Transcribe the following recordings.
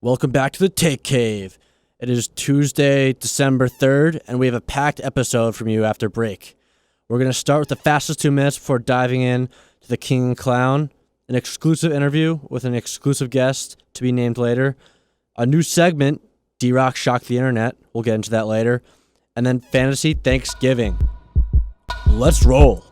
Welcome back to the Take Cave. It is Tuesday, December 3rd, and we have a packed episode from you after break. We're going to start with the fastest 2 minutes before diving in to the King and Clown, an exclusive interview with an exclusive guest to be named later, a new segment, D-Rock Shocked the Internet, we'll get into that later, and then Fantasy Thanksgiving. Let's roll.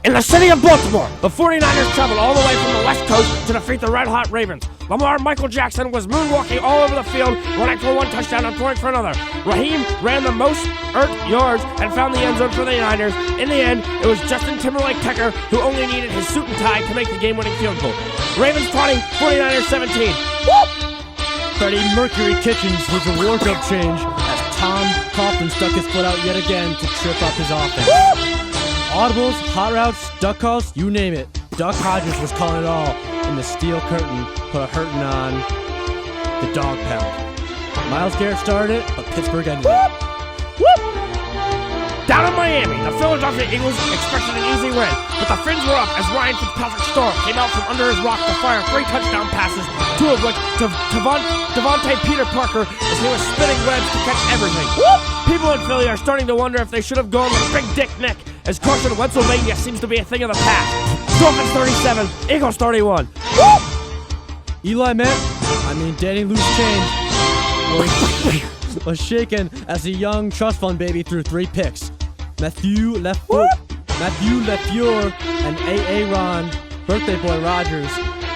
In the city of Baltimore, the 49ers traveled all the way from the West Coast to defeat the red-hot Ravens. Lamar Michael Jackson was moonwalking all over the field, running for one touchdown and throwing for another. Raheem ran the most yards and found the end zone for the Niners. In the end, it was Justin Timberlake Tucker who only needed his suit and tie to make the game-winning field goal. Ravens 20, 49ers 17. Whoop! Freddie Mercury Kitchens needs a wardrobe change as Tom Coughlin stuck his foot out yet again to trip up his offense. Whoop! Audibles, hot routes, duck calls, you name it. Duck Hodges was calling it all, and the steel curtain put a hurting on the dog pound. Myles Garrett started it, but Pittsburgh ended it. Whoop! Down in Miami, the Philadelphia Eagles expected an easy win, but the Finns were up as Ryan Fitzpatrick's storm came out from under his rock to fire 3 touchdown passes, 2 of which to Devontae Peter Parker as he was spinning webs to catch everything. Whoop! People in Philly are starting to wonder if they should have gone with Big Dick Nick, as Carson Pennsylvania seems to be a thing of the past. Dolphins 37, Eagles 31. Whoop! Eli Danny Loose Change was shaken as a young trust fund baby threw 3 picks. Matthew Lefleur and Aaron birthday boy Rodgers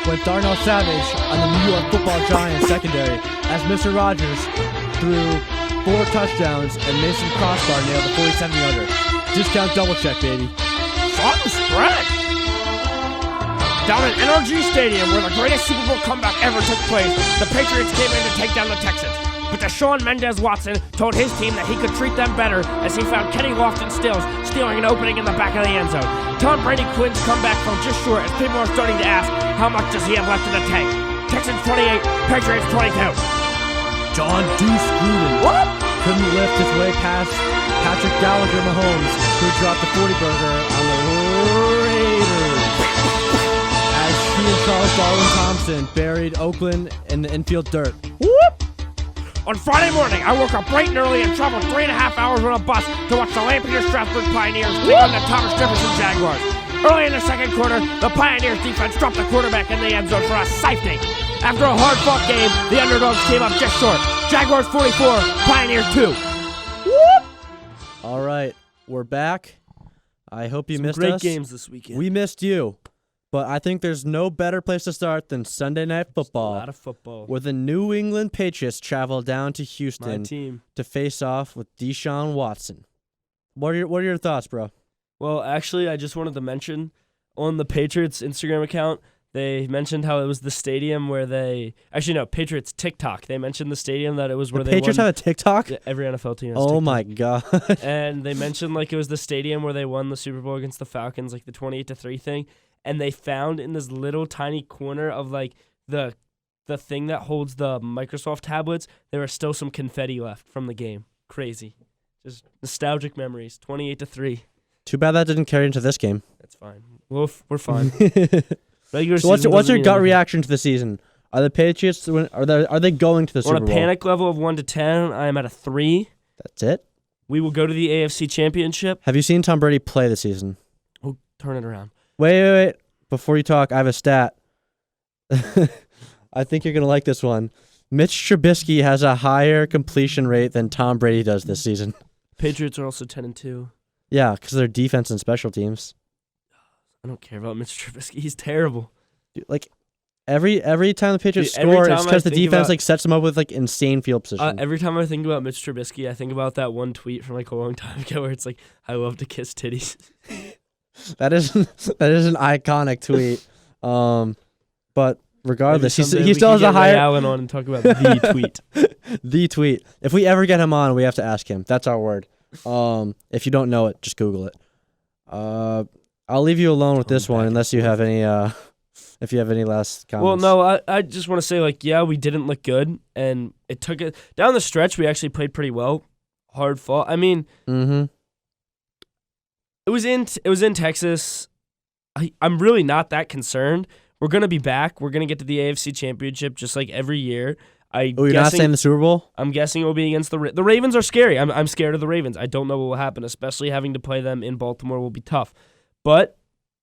went Darnell Savage on the New York Football Giants secondary as Mr. Rogers threw 4 touchdowns and Mason Crossbar nailed the 47-yarder. Discount double check, baby. Fun spread. Down at NRG Stadium, where the greatest Super Bowl comeback ever took place, the Patriots came in to take down the Texans. But Deshaun Mendez-Watson told his team that he could treat them better as he found Kenny Lofton-Stills stealing an opening in the back of the end zone. Tom Brady Quinn's comeback fell just short as people are starting to ask, how much does he have left in the tank? Texans 28, Patriots 22. John Deuce Gruden couldn't lift his way past Patrick Gallagher Mahomes, who dropped the 40-burger on the Raiders. As he and Charles Darwin Thompson buried Oakland in the infield dirt. Whoop! On Friday morning, I woke up bright and early and traveled 3.5 hours on a bus to watch the Lampeter Strasburg Pioneers take on the Thomas Jefferson Jaguars. Early in the second quarter, the Pioneers defense dropped the quarterback in the end zone for a safety. After a hard-fought game, the underdogs came up just short. Jaguars 44, Pioneers 2. Whoop! All right, we're back. I hope you missed us. Great games this weekend. We missed you. But I think there's no better place to start than Sunday Night Football. A lot of football. Where the New England Patriots travel down to Houston My team. to face off with Deshaun Watson. What are your thoughts, bro? Well, actually, I just wanted to mention on the Patriots Instagram account, they mentioned how it was the stadium where they... Actually, no, Patriots TikTok. They mentioned the stadium that it was where the Patriots have a TikTok? Yeah, every NFL team has Oh, TikTok. my God. And they mentioned like it was the stadium where they won the Super Bowl against the Falcons, like the 28-3 thing. And they found in this little tiny corner of like the thing that holds the Microsoft tablets, there was still some confetti left from the game. Crazy. Just nostalgic memories. 28-3. Too bad that didn't carry into this game. That's fine. We're fine. So what's your gut reaction to the season? Are the Patriots are they going to the Super Bowl? On a panic level of 1 to 10, I am at a 3. That's it? We will go to the AFC Championship. Have you seen Tom Brady play this season? We'll turn it around. Wait. Before you talk, I have a stat. I think you're going to like this one. Mitch Trubisky has a higher completion rate than Tom Brady does this season. Patriots are also 10-2. Yeah, because of their defense and special teams. I don't care about Mitch Trubisky. He's terrible. Dude, like, every time the Patriots score, it's because the defense sets them up with insane field position. Every time I think about Mitch Trubisky, I think about that one tweet from a long time ago where it's like, I love to kiss titties. That is an iconic tweet. But regardless, he still has a higher. Ray Allen on and talk about the tweet. The tweet. If we ever get him on, we have to ask him. That's our word. If you don't know it, just Google it. I'll leave you alone with this one unless you have any if you have any last comments. Well, no, I just want to say, like, yeah, we didn't look good, and it took it down the stretch. We actually played pretty well, hard fought. I mean, it was in Texas. I'm really not that concerned. We're gonna be back. We're gonna get to the AFC Championship just like every year. You're not saying the Super Bowl? I'm guessing it will be against the Ravens. Are scary. I'm scared of the Ravens. I don't know what will happen, especially having to play them in Baltimore will be tough. But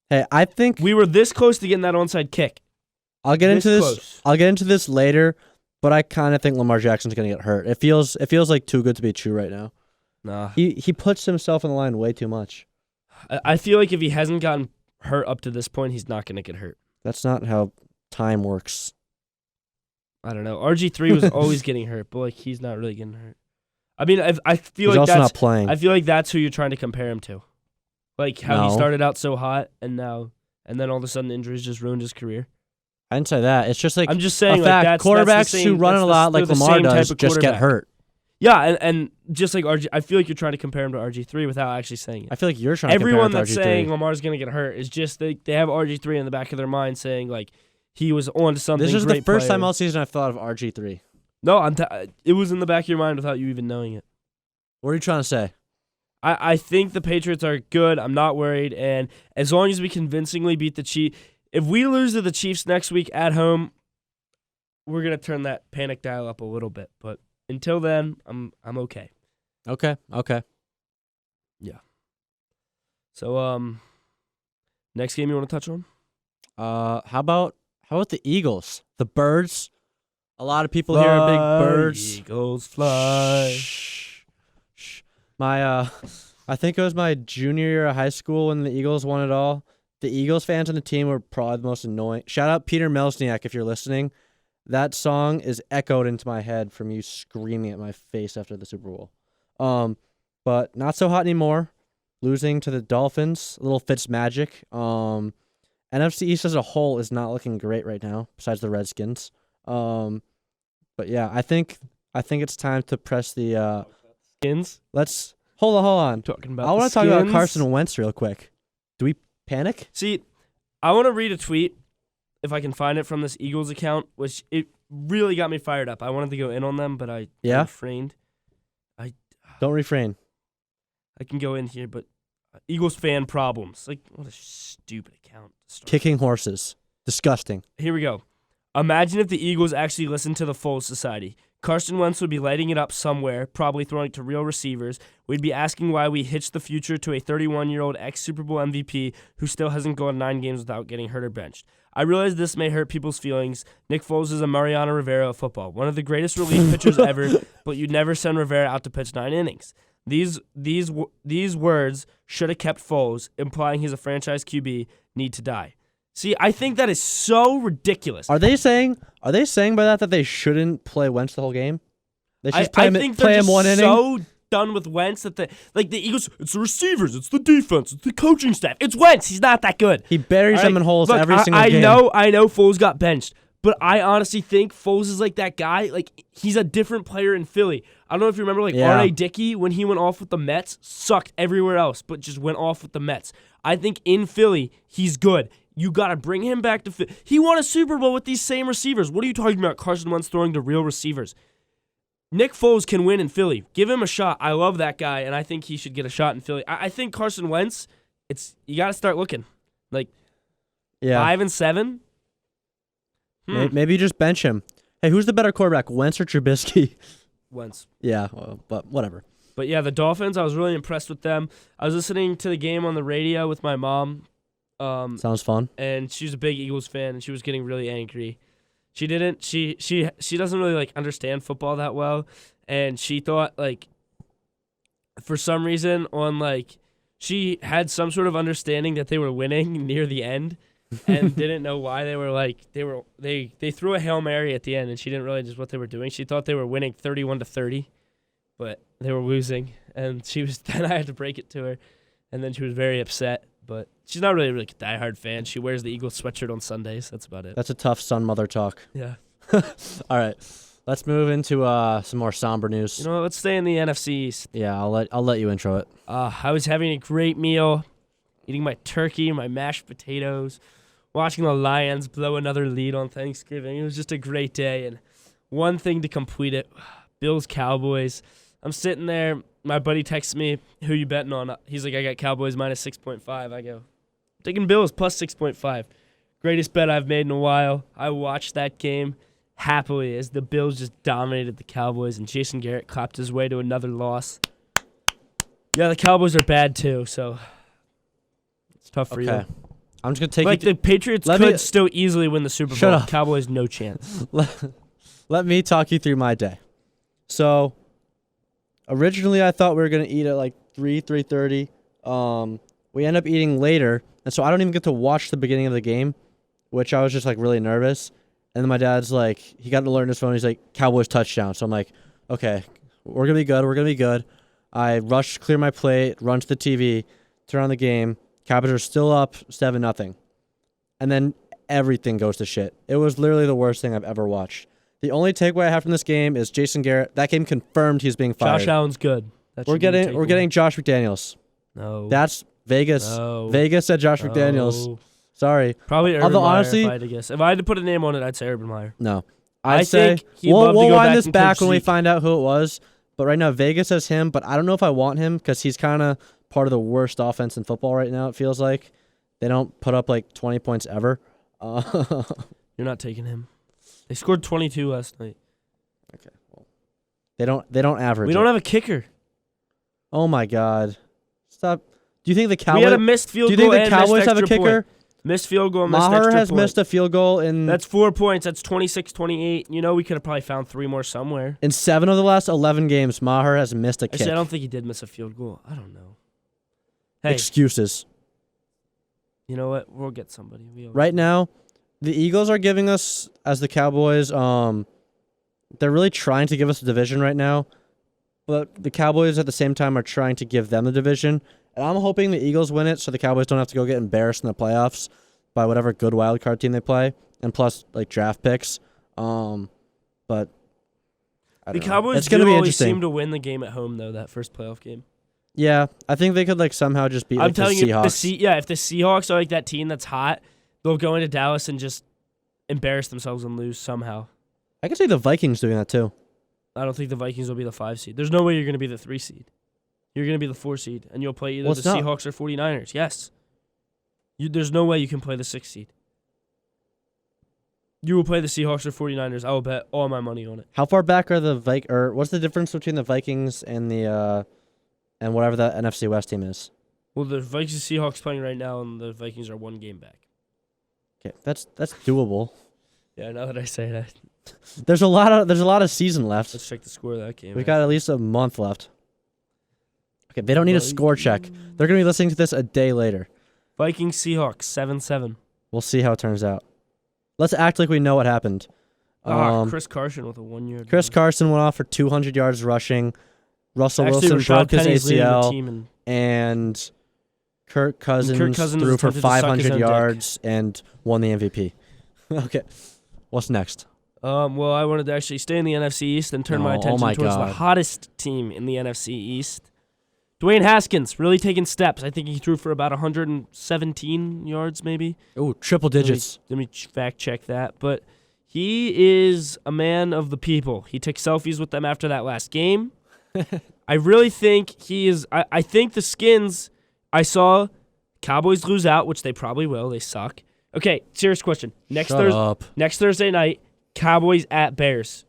hey, I think we were this close to getting that onside kick. I'll get into this later, but I kind of think Lamar Jackson's gonna get hurt. It feels like too good to be true right now. Nah, he puts himself in the line way too much. I feel like if he hasn't gotten hurt up to this point, he's not gonna get hurt. That's not how time works. I don't know. RG3 was always getting hurt, but like he's not really getting hurt. I mean, I feel he's like also that's not playing. I feel like that's who you're trying to compare him to, like how he started out so hot and then all of a sudden injuries just ruined his career. I didn't say that. It's just like I'm just saying, a fact. Like, quarterbacks who run a lot like Lamar does just get hurt. Yeah, and just like RG, I feel like you're trying to compare him to RG3 without actually saying it. I feel like you're trying to compare Everyone him to that's RG3. saying Lamar's going to get hurt is just they have RG3 in the back of their mind saying like he was on to something. This is the first player. time all season I've thought of RG3. No, it was in the back of your mind without you even knowing it. What are you trying to say? I think the Patriots are good. I'm not worried, and as long as we convincingly beat the Chiefs, if we lose to the Chiefs next week at home, we're gonna turn that panic dial up a little bit. But until then, I'm okay. Okay. Yeah. So next game you want to touch on? How about the Eagles? The Birds. A lot of people here are big Birds. Eagles fly. Shh. I think it was my junior year of high school when the Eagles won it all. The Eagles fans on the team were probably the most annoying. Shout out Peter Melsniak if you're listening. That song is echoed into my head from you screaming at my face after the Super Bowl. But not so hot anymore. Losing to the Dolphins, a little Fitz magic. NFC East as a whole is not looking great right now, besides the Redskins. But yeah, I think it's time to press the Skins. Let's hold on. Talking about I want to talk about Carson Wentz real quick. Do we panic? See, I want to read a tweet if I can find it from this Eagles account, which it really got me fired up. I wanted to go in on them, but I refrained. Don't refrain. I can go in here, but Eagles fan problems. Like, what a stupid account. Kicking horses. Disgusting. Here we go. Imagine if the Eagles actually listened to the Foles Society. Carson Wentz would be lighting it up somewhere, probably throwing it to real receivers. We'd be asking why we hitched the future to a 31-year-old ex-Super Bowl MVP who still hasn't gone 9 games without getting hurt or benched. I realize this may hurt people's feelings. Nick Foles is a Mariano Rivera of football, one of the greatest relief pitchers ever, but you'd never send Rivera out to pitch 9 innings. These words should have kept Foles, implying he's a franchise QB, need to die. See, I think that is so ridiculous. Are they saying by that they shouldn't play Wentz the whole game? They should play him one inning. So done with Wentz that the Eagles, it's the receivers, it's the defense, it's the coaching staff. It's Wentz. He's not that good. He buries them in holes every single game. I know Foles got benched, but I honestly think Foles is like that guy. Like, he's a different player in Philly. I don't know if you remember, R.A. Dickey, when he went off with the Mets, sucked everywhere else, but just went off with the Mets. I think in Philly, he's good. You got to bring him back to Philly. He won a Super Bowl with these same receivers. What are you talking about? Carson Wentz throwing to real receivers. Nick Foles can win in Philly. Give him a shot. I love that guy, and I think he should get a shot in Philly. I think Carson Wentz, you got to start looking. 5 and 7? Maybe you just bench him. Hey, who's the better quarterback, Wentz or Trubisky? Wentz. Yeah, but whatever. But yeah, the Dolphins, I was really impressed with them. I was listening to the game on the radio with my mom. Sounds fun. And she's a big Eagles fan, and she was getting really angry. She doesn't really understand football that well, and she thought for some reason she had some sort of understanding that they were winning near the end, and didn't know why they threw a Hail Mary at the end, and she didn't realize what they were doing. She thought they were winning 31-30, but they were losing, and then I had to break it to her, and then she was very upset. But she's not really a diehard fan. She wears the Eagles sweatshirt on Sundays. That's about it. That's a tough son-mother talk. Yeah. All right. Let's move into some more somber news. You know what? Let's stay in the NFC East. Yeah, I'll let you intro it. I was having a great meal, eating my turkey, my mashed potatoes, watching the Lions blow another lead on Thanksgiving. It was just a great day, and one thing to complete it, Bills Cowboys. I'm sitting there. My buddy texts me, "Who you betting on?" He's like, "I got Cowboys minus 6.5." I go, "Taking Bills plus 6.5." Greatest bet I've made in a while. I watched that game happily as the Bills just dominated the Cowboys, and Jason Garrett clapped his way to another loss. Yeah, the Cowboys are bad too, so it's tough for you. I'm just gonna take the Patriots could still easily win the Super Bowl. Shut up. Cowboys, no chance. Let me talk you through my day. So, originally I thought we were gonna eat at like 3:30. We end up eating later, and so I don't even get to watch the beginning of the game, which I was just like really nervous. And then my dad's like, he got an alert on his phone. He's like, Cowboys touchdown. So I'm like, okay, we're gonna be good. We're gonna be good. I rush, clear my plate, run to the TV, turn on the game. Cowboys are still up 7-0, and then everything goes to shit. It was literally the worst thing I've ever watched. The only takeaway I have from this game is Jason Garrett. That game confirmed he's being fired. Josh Allen's good. We're getting Josh McDaniels. No. That's Vegas. No. Vegas said Josh McDaniels. No. Sorry. Probably Urban Although Meyer, honestly, if I had to guess. If I had to put a name on it, I'd say Urban Meyer. No. I say think he'd we'll love to go wind back this and back coach when we Zeke. find out who it was. But right now, Vegas says him, but I don't know if I want him because he's kind of part of the worst offense in football right now, it feels like. They don't put up like 20 points ever. You're not taking him. They scored 22 last night. Okay. Well, they don't average. We don't have a kicker. Oh my God! Stop. Do you think the Cowboys? We had a missed field do you goal think the and missed Cowboys have a extra kicker? point. Missed field goal, missed Maher extra has point. missed a field goal in. That's 4 points. That's 26-28. You know, we could have probably found 3 more somewhere. In 7 of the last 11 games, Maher has missed a kick. Actually, I don't think he did miss a field goal. I don't know. Hey, Excuses. you know what? We'll get somebody. Right now, the Eagles are giving us, as the Cowboys, they're really trying to give us the division right now. But the Cowboys at the same time are trying to give them the division. And I'm hoping the Eagles win it so the Cowboys don't have to go get embarrassed in the playoffs by whatever good wild card team they play. And plus, like, draft picks. But I The don't know. Cowboys It's gonna do be always interesting. seem to win the game at home, though, that first playoff game. Yeah, I think they could like somehow just beat I'm like, telling the you, Seahawks. if the Seahawks are like that team that's hot, they'll go into Dallas and just embarrass themselves and lose somehow. I can see the Vikings doing that too. I don't think the Vikings will be the 5 seed. There's no way you're going to be the 3 seed. You're going to be the 4 seed, and you'll play either Well, the it's not. Seahawks or 49ers. Yes. There's no way you can play the 6 seed. You will play the Seahawks or 49ers. I will bet all my money on it. How far back are the or what's the difference between the Vikings and the and whatever the NFC West team is? Well, the Vikings and Seahawks playing right now, and the Vikings are 1 game back. Okay, that's doable. Yeah, now that I say that. There's a lot of season left. Let's check the score of that game. We got at least a month left. Okay, they don't need a score check. They're gonna be listening to this a day later. Vikings Seahawks 7-7. We'll see how it turns out. Let's act like we know what happened. Chris Carson with a 1-year. Chris Carson went off for 200 yards rushing. Russell Actually, Wilson Rashad broke his Penny's leading the ACL, team and Kirk Cousins attempted threw for to suck his 500 own yards and won the MVP. Okay, what's next? Well, I wanted to actually stay in the NFC East and turn my Oh, attention my towards the God. hottest team in the NFC East. Dwayne Haskins really taking steps. I think he threw for about 117 yards, maybe. Oh, triple digits. Let me fact check that. But he is a man of the people. He took selfies with them after that last game. I really think he is. I think the Skins, I saw Cowboys lose out, which they probably will. They suck. Okay, serious question. Next Thursday night, Cowboys at Bears.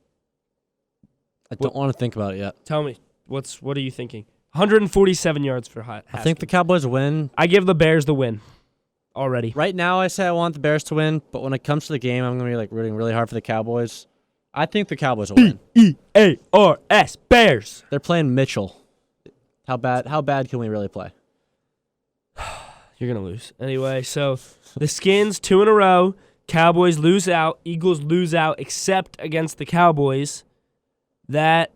I don't want to think about it yet. Tell me, what are you thinking? 147 yards for Haskins. I think the Cowboys win. I give the Bears the win already. Right now, I say I want the Bears to win, but when it comes to the game, I'm gonna be like rooting really hard for the Cowboys. I think the Cowboys will win. Bears, Bears. They're playing Mitchell. How bad can we really play? You're going to lose. Anyway, so the Skins, 2 in a row. Cowboys lose out. Eagles lose out except against the Cowboys. That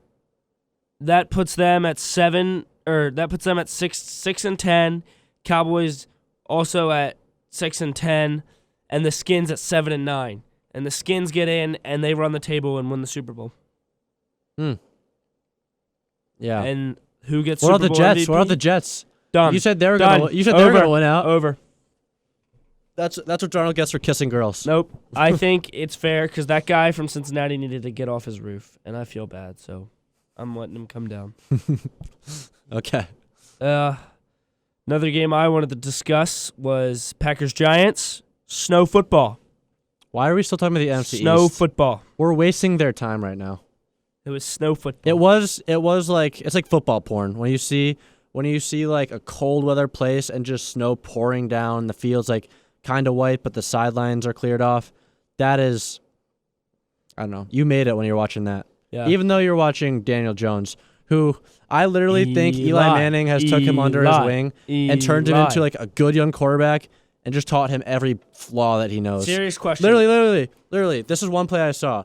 puts them at 6-10. Cowboys also at 6-10, and the Skins at 7-9. And the Skins get in and they run the table and win the Super Bowl. Yeah. And who gets What Super are the Bowl Jets? MVP? What are the Jets? Done. You said they were Done. gonna. You said they were Over. gonna win out. Over. That's what Darnold gets for kissing girls. Nope. I think it's fair because that guy from Cincinnati needed to get off his roof, and I feel bad, so I'm letting him come down. Okay. Another game I wanted to discuss was Packers-Giants. Snow football. Why are we still talking about the NFC Snow East? football. We're wasting their time right now. It was snow football. It was like it's like football porn when you see like a cold weather place and just snow pouring down. The field's like kind of white, but the sidelines are cleared off. That is, I don't know. You made it when you're watching that. Yeah. Even though you're watching Daniel Jones, who I literally think Eli Manning has took him under his wing and turned him into like a good young quarterback and just taught him every flaw that he knows. Serious question. Literally. This is one play I saw.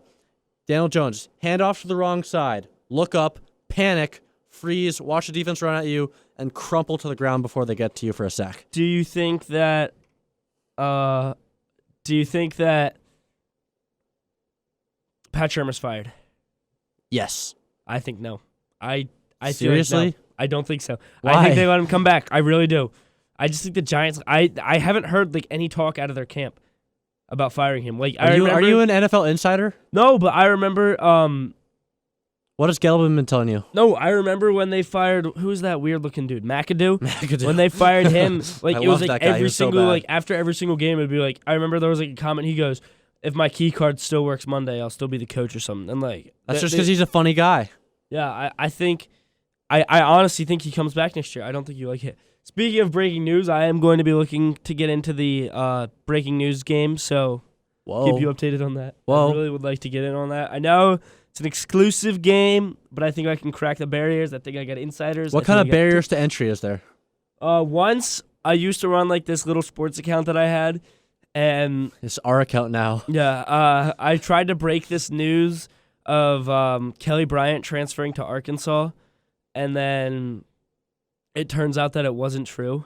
Daniel Jones, hand off to the wrong side, look up, panic, freeze, watch the defense run at you, and crumple to the ground before they get to you for a sack. Do you think that Pat Shermer's fired? Yes. I think no. I Seriously? feel like no. I don't think so. Why? I think they let him come back. I really do. I just think the Giants. I haven't heard like any talk out of their camp about firing him. Like Are you an NFL insider? No, but I remember. What has Gelman been telling you? No, I remember when they fired. Who's that weird looking dude? McAdoo. When they fired him, like I it was love like that guy. He every was so single bad. like after every single game, it'd be like I remember there was like a comment. He goes, "If my key card still works Monday, I'll still be the coach or something." And like That's just because he's a funny guy. Yeah, I think, I honestly think he comes back next year. I don't think you like it. Speaking of breaking news, I am going to be looking to get into the breaking news game, so keep you updated on that. Whoa. I really would like to get in on that. I know it's an exclusive game, but I think I can crack the barriers. I think I got insiders. What kind of barriers to entry is there? Once, I used to run like this little sports account that I had, and It's our account now. yeah, I tried to break this news of Kelly Bryant transferring to Arkansas, and then it turns out that it wasn't true.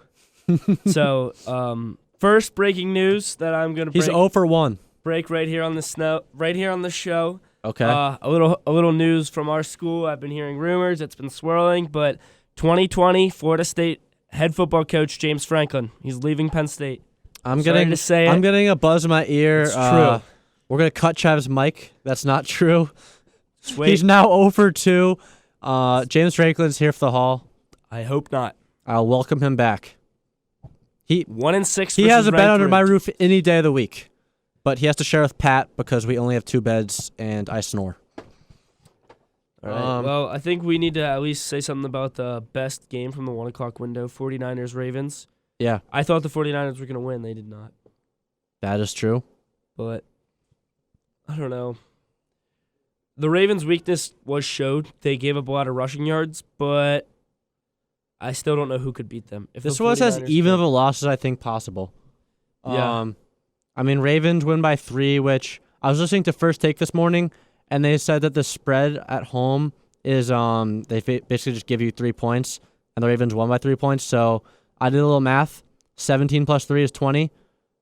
So, first breaking news that I'm gonna He's 0 for 1. break right here on the show. Okay. A little news from our school. I've been hearing rumors. It's been swirling, but 2020 Florida State head football coach James Franklin. He's leaving Penn State. I'm Sorry getting to say it. I'm getting a buzz in my ear. It's true. We're gonna cut Chav's mic. That's not true. Just wait. He's now 0 for 2. James Franklin's here for the Hall. I hope not. I'll welcome him back. 1-6. He has a bed under my roof any day of the week, but he has to share with Pat because we only have 2 beds and I snore. All right. Well, I think we need to at least say something about the best game from the 1 o'clock window, 49ers-Ravens. Yeah, I thought the 49ers were going to win. They did not. that is true. But I don't know. The Ravens' weakness was showed. They gave up a lot of rushing yards, but I still don't know who could beat them. If This the was as 49ers even could. of a loss as I think possible. Yeah. I mean, Ravens win by 3, which I was listening to First Take this morning, and they said that the spread at home is they basically just give you 3 points, and the Ravens won by 3 points. So I did a little math. 17 plus 3 is 20.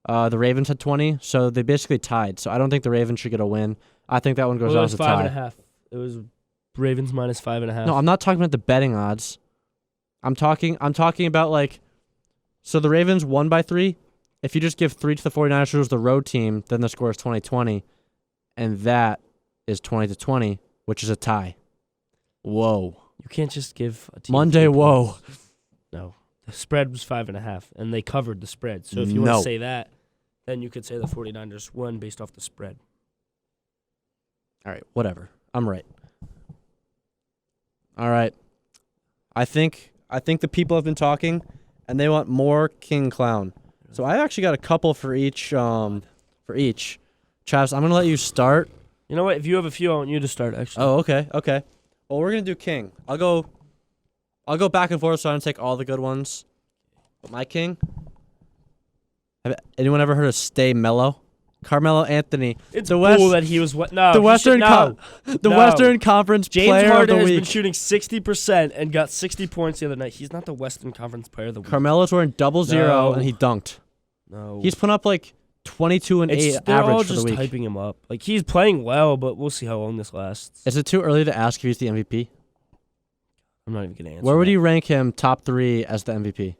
The Ravens had 20, so they basically tied. So I don't think the Ravens should get a win. I think that one goes Well, it out was as a tie. 5.5. It was Ravens minus 5.5. No, I'm not talking about the betting odds. I'm talking about like, so the Ravens won by 3. If you just give 3 to the 49ers, who's the road team, then the score is 20-20, and that is 20-20, which is a tie. Whoa. You can't just give a team Monday, 3 whoa. points. No. The spread was 5.5, and they covered the spread. So if you want No. to say that, then you could say the 49ers won based off the spread. All right, whatever. I'm right. All right. I think the people have been talking, and they want more King Clown. So I've actually got a couple for each. Travis, I'm gonna let you start. You know what? If you have a few, I want you to start, actually. Oh, okay. Well, we're gonna do King. I'll go back and forth, so I don't take all the good ones. But my King. Have anyone ever heard of Stay Mellow? Carmelo Anthony. It's the cool that he was what? No, the he Western should, no. the No. Western Conference James Player Harden of has the been Week. shooting 60% and got 60 points the other night. He's not the Western Conference Player of the Week. Carmelo's wearing 0-0 No. and he dunked. No. He's put up like 22 and 8 They're all average for the just week. hyping him up. Like, he's playing well, but we'll see how long this lasts. Is it too early to ask if he's the MVP? I'm not even going to answer Where would that. you rank him top 3 as the MVP?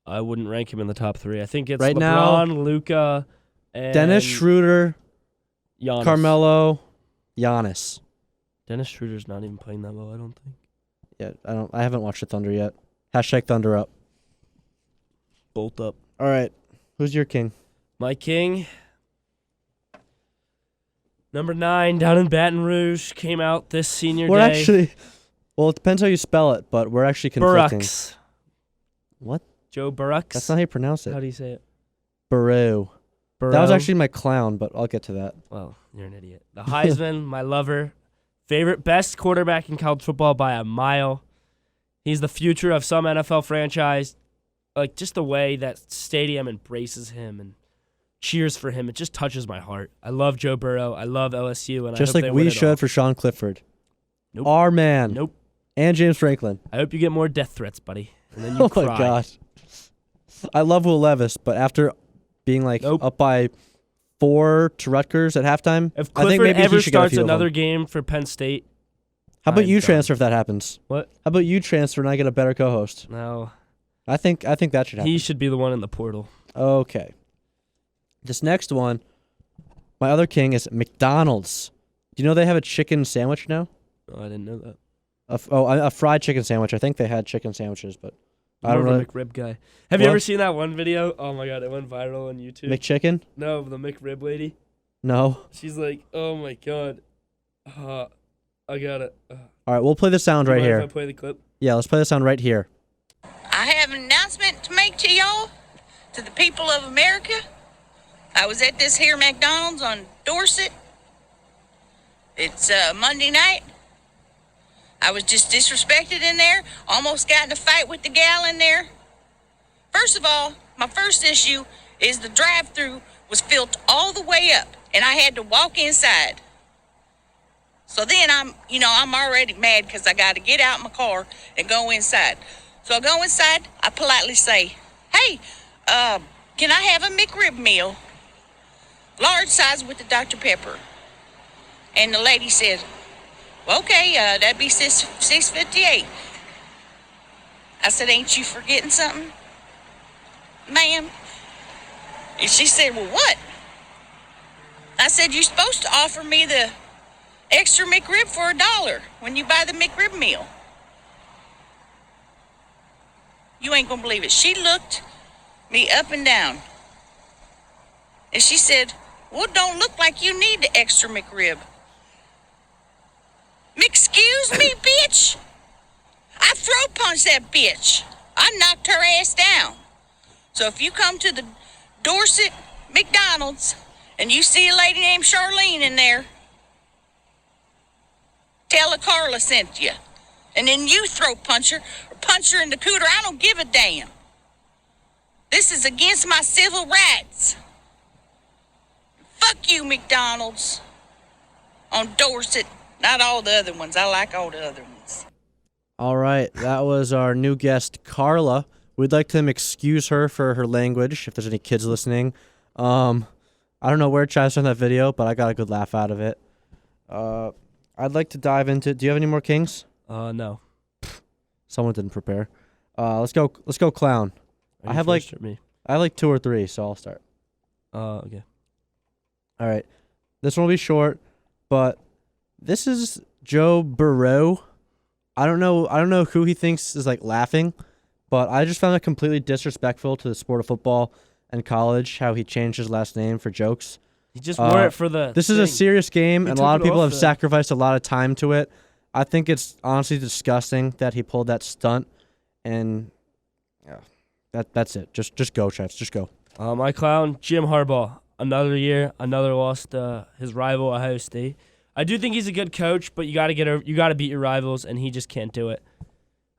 I wouldn't rank him in the top 3. I think it's Right LeBron, now, Luka, and Dennis Schroeder, Giannis. Carmelo, Giannis. Dennis Schroeder's not even playing that well, I don't think. Yeah, I haven't watched the Thunder yet. Hashtag Thunder up. Bolt up. All right. Who's your king? My king, number 9, down in Baton Rouge, came out this senior We're day. actually, well, it depends how you spell it, but we're actually conflicting. Burks. What? Joe Burks. That's not how you pronounce How it. do you say it? Burrow. That was Burrow? actually my clown, but I'll get to that. Well, you're an idiot. The Heisman, my lover, best quarterback in college football by a mile. He's the future of some NFL franchise. Like, just the way that stadium embraces him and cheers for him, it just touches my heart. I love Joe Burrow. I love LSU, and Just I hope like they we win it all. should for Sean Clifford. Nope. Our man. Nope. And James Franklin. I hope you get more death threats, buddy, and then you Oh cry. my gosh. I love Will Levis, but after being like Nope. up by 4 to Rutgers at halftime, If I think Clifford maybe he ever should get a starts few of them. another game for Penn State, How about I'm you done. transfer if that happens? What? How about you transfer and I get a better co-host? No. I think that should happen. He should be the one in the portal. Okay. This next one, my other king is McDonald's. Do you know they have a chicken sandwich now? Oh, I didn't know that. A fried chicken sandwich. I think they had chicken sandwiches, but I don't More really. of a McRib guy. Have you What? ever seen that one video? Oh my god, it went viral on YouTube. McChicken? No, the McRib lady. No. She's like, oh my god, I got it. All right, we'll play the sound right If here. I play the clip. Yeah, let's play the sound right here. I have an announcement to make to y'all, to the people of America. I was at this here McDonald's on Dorset. It's Monday night. I was just disrespected in there. Almost got in a fight with the gal in there. First of all, my first issue is the drive-thru was filled all the way up, and I had to walk inside. So then I'm already mad because I got to get out my car and go inside. So I go inside, I politely say, hey, can I have a McRib meal? Large size with the Dr. Pepper. And the lady said, well, okay, that'd be $6.58. I said, ain't you forgetting something, ma'am? And she said, well, what? I said, you're supposed to offer me the extra McRib for $1 when you buy the McRib meal. You ain't gonna believe it. She looked me up and down. And she said, well, it don't look like you need the extra McRib. Excuse me, bitch? I throat punched that bitch. I knocked her ass down. So if you come to the Dorset McDonald's and you see a lady named Charlene in there, tell her Carla sent you. And then you throat punch her or punch her in the cooter. I don't give a damn. This is against my civil rights. Fuck you, McDonald's. On Dorset. Not all the other ones. I like all the other ones. All right, that was our new guest, Carla. We'd like to excuse her for her language, if there's any kids listening. I don't know where Chaz found that video, but I got a good laugh out of it. I'd like to dive into. Do you have any more kings? No. Someone didn't prepare. Let's go clown. Are I you have like first or me? 2 or 3, so I'll start. Okay. All right, this one will be short, but this is Joe Burrow. I don't know who he thinks is like laughing, but I just found it completely disrespectful to the sport of football and college how he changed his last name for jokes. He just wore it for the. This is a thing. serious game, He and a took lot of it people off have the- sacrificed a lot of time to it. I think it's honestly disgusting that he pulled that stunt, and that's it. Just go, Chats. Just go. My clown, Jim Harbaugh. Another year, another loss to his rival Ohio State. I do think he's a good coach, but you got to beat your rivals, and he just can't do it.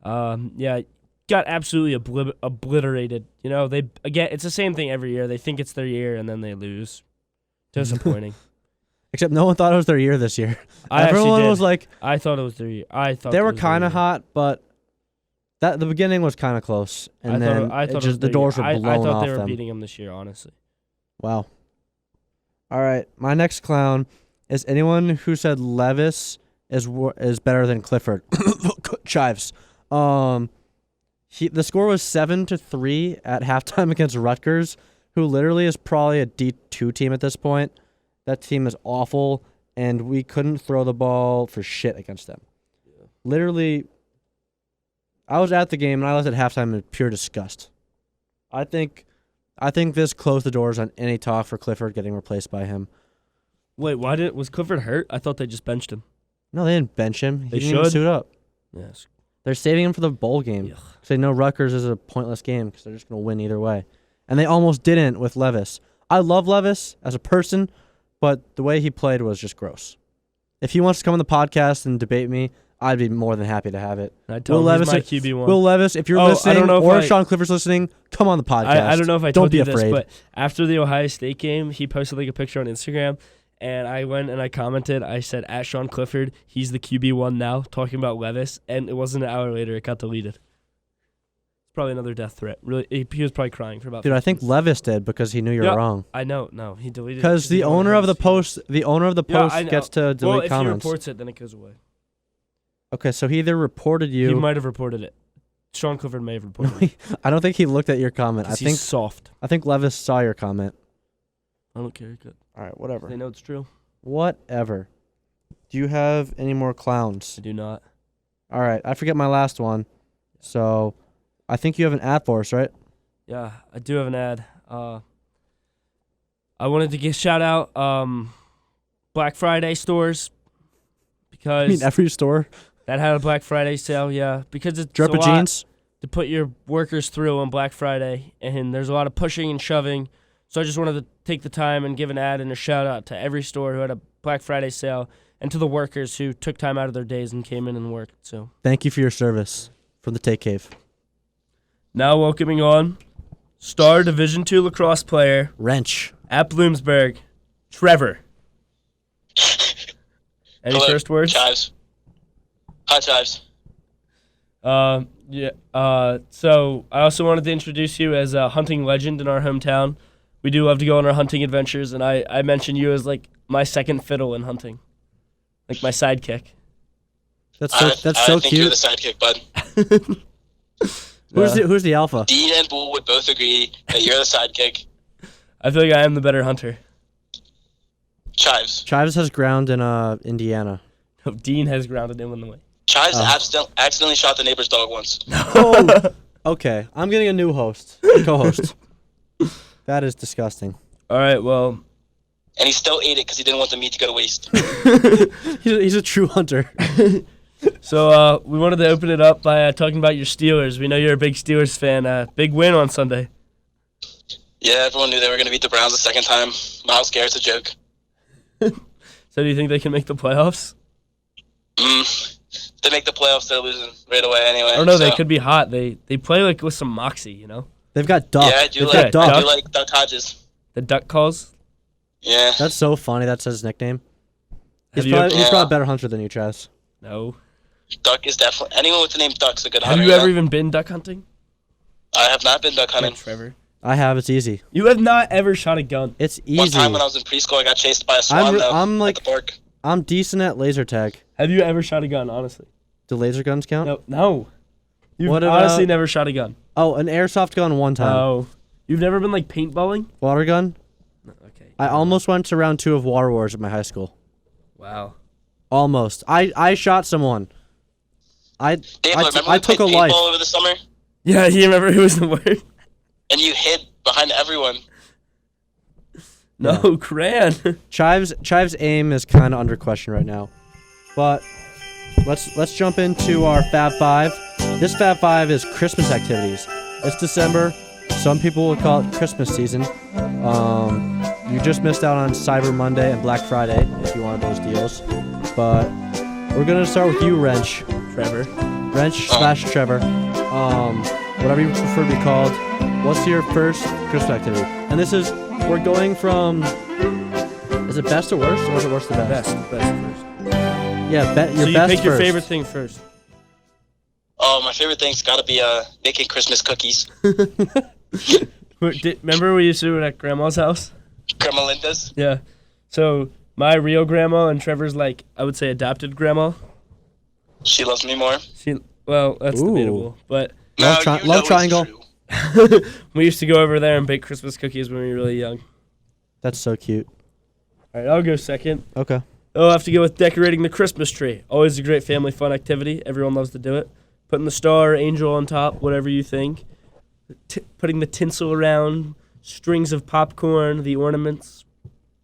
Got absolutely obliterated. You know, it's the same thing every year. They think it's their year, and then they lose. Disappointing. Except no one thought it was their year this year. I actually Everyone did. was like, I thought it was their year. I thought they it were was their kind of year. hot, but The beginning was kind of close, and then the doors were blown off them. I thought they were beating him this year, honestly. Wow. All right, my next clown is anyone who said Levis is better than Clifford. Chives. The score was 7-3 at halftime against Rutgers, who literally is probably a D2 team at this point. That team is awful, and we couldn't throw the ball for shit against them. Yeah. Literally, I was at the game, and I left at halftime in pure disgust. I think this closed the doors on any talk for Clifford getting replaced by him. Wait, was Clifford hurt? I thought they just benched him. No, they didn't bench him. He They didn't even should. suit up. Yes. They're saving him for the bowl game. Ugh. They know Rutgers is a pointless game because they're just going to win either way. And they almost didn't with Levis. I love Levis as a person, but the way he played was just gross. If he wants to come on the podcast and debate me, I'd be more than happy to have it. I told him he's my QB1. Will Levis, if you're listening, or if Sean Clifford's listening, come on the podcast. I don't know if I Don't told be you afraid. this, but after the Ohio State game, he posted like a picture on Instagram, and I went and I commented. I said, at Sean Clifford, he's the QB1 now, talking about Levis, and it wasn't an hour later, it got deleted. It's probably another death threat. Really, he was probably crying for about. Dude, I think Levis did because he knew you're wrong. I know. No, he deleted it. Because the owner of the post, gets to delete well, if comments. he reports it, then it goes away. Okay, so he either reported you. He might have reported it. Sean Clifford may have reported it. I don't think he looked at your comment. He's soft. I think Levis saw your comment. I don't care. Good. All right, whatever. They know it's true. Whatever. Do you have any more clowns? I do not. All right, I forget my last one. So, I think you have an ad for us, right? Yeah, I do have an ad. I wanted to give shout out Black Friday stores because I mean, every store. that had a Black Friday sale. Yeah, because it's Drop a of lot jeans. to put your workers through on Black Friday, and there's a lot of pushing and shoving. So I just wanted to take the time and give an ad and a shout out to every store who had a Black Friday sale, and to the workers who took time out of their days and came in and worked. So Thank you for your service from the Take Cave. now welcoming on star Division II lacrosse player Wrench. at Bloomsburg, Trevor. Any Hello, first words? Chives. Hi, Chives. So I also wanted to introduce you as a hunting legend in our hometown. We do love to go on our hunting adventures, and I mentioned you as like my second fiddle in hunting, like my sidekick. That's I so think you're cute. the sidekick, bud. Who's the alpha? Dean and Bull would both agree that you're the sidekick. I feel like I am the better hunter. Chives. Chives has ground in Indiana. Dean has grounded in Illinois. Chives accidentally shot the neighbor's dog once. Oh, okay. I'm getting a new co-host. That is disgusting. All right, well, And he still ate it because he didn't want the meat to go to waste. He's a true hunter. so we wanted to open it up by talking about your Steelers. We know you're a big Steelers fan. Big win on Sunday. Yeah, everyone knew they were going to beat the Browns the second time. Myles Garrett's a joke. So do you think they can make the playoffs? If they make the playoffs, they're losing right away anyway. I don't know. They so. could be hot. They play like with some moxie, you know. They've got Duck. Yeah, I do They've like got Duck. I do like Duck Hodges. The duck calls. Yeah. That's so funny. That's his nickname. Have He's you probably, ever- he's probably a better hunter than you, Chaz. No. Duck is definitely anyone with the name Duck's a good Have hunter. you ever know? even been duck hunting? I have not been duck hunting. Trevor. I have. It's easy. You have not ever shot a gun. It's easy. One time when I was in preschool, I got chased by a swan I'm at the park. I'm decent at laser tag. Have you ever shot a gun, honestly? Do laser guns count? No. You've What honestly about- never shot a gun. Oh, an airsoft gun one time. No. You've never been like paintballing? Water gun? No, okay. I almost went to round 2 of Water Wars at my high school. Wow. Almost. I shot someone. Daveler, remember I we took a played life. paintball over the summer? Yeah, you remember who was the word? And you hid behind everyone. No, Cran. Chives' aim is kind of under question right now. But let's jump into our Fab 5. This Fab 5 is Christmas activities. It's December. Some people would call it Christmas season. You just missed out on Cyber Monday and Black Friday if you wanted those deals. But we're going to start with you, Wrench. Trevor. Wrench/Trevor. Whatever you prefer to be called. What's your first Christmas activity? And this is, we're going from, is it best to worst, or is it worst to best? Best first. Yeah, your So you best pick your first. favorite thing first. Oh, my favorite thing's got to be making Christmas cookies. Remember we used to do it at Grandma's house? Grandma Linda's. Yeah. So my real grandma and Trevor's like I would say adopted grandma. She loves me more. Well, that's Ooh. debatable, but No, Love you know triangle. it's true. we used to go over there and bake Christmas cookies when we were really young. That's so cute. All right, I'll go second. Okay. I'll have to go with decorating the Christmas tree. Always a great family fun activity. Everyone loves to do it. Putting the star, angel on top, whatever you think. Putting the tinsel around, strings of popcorn, the ornaments.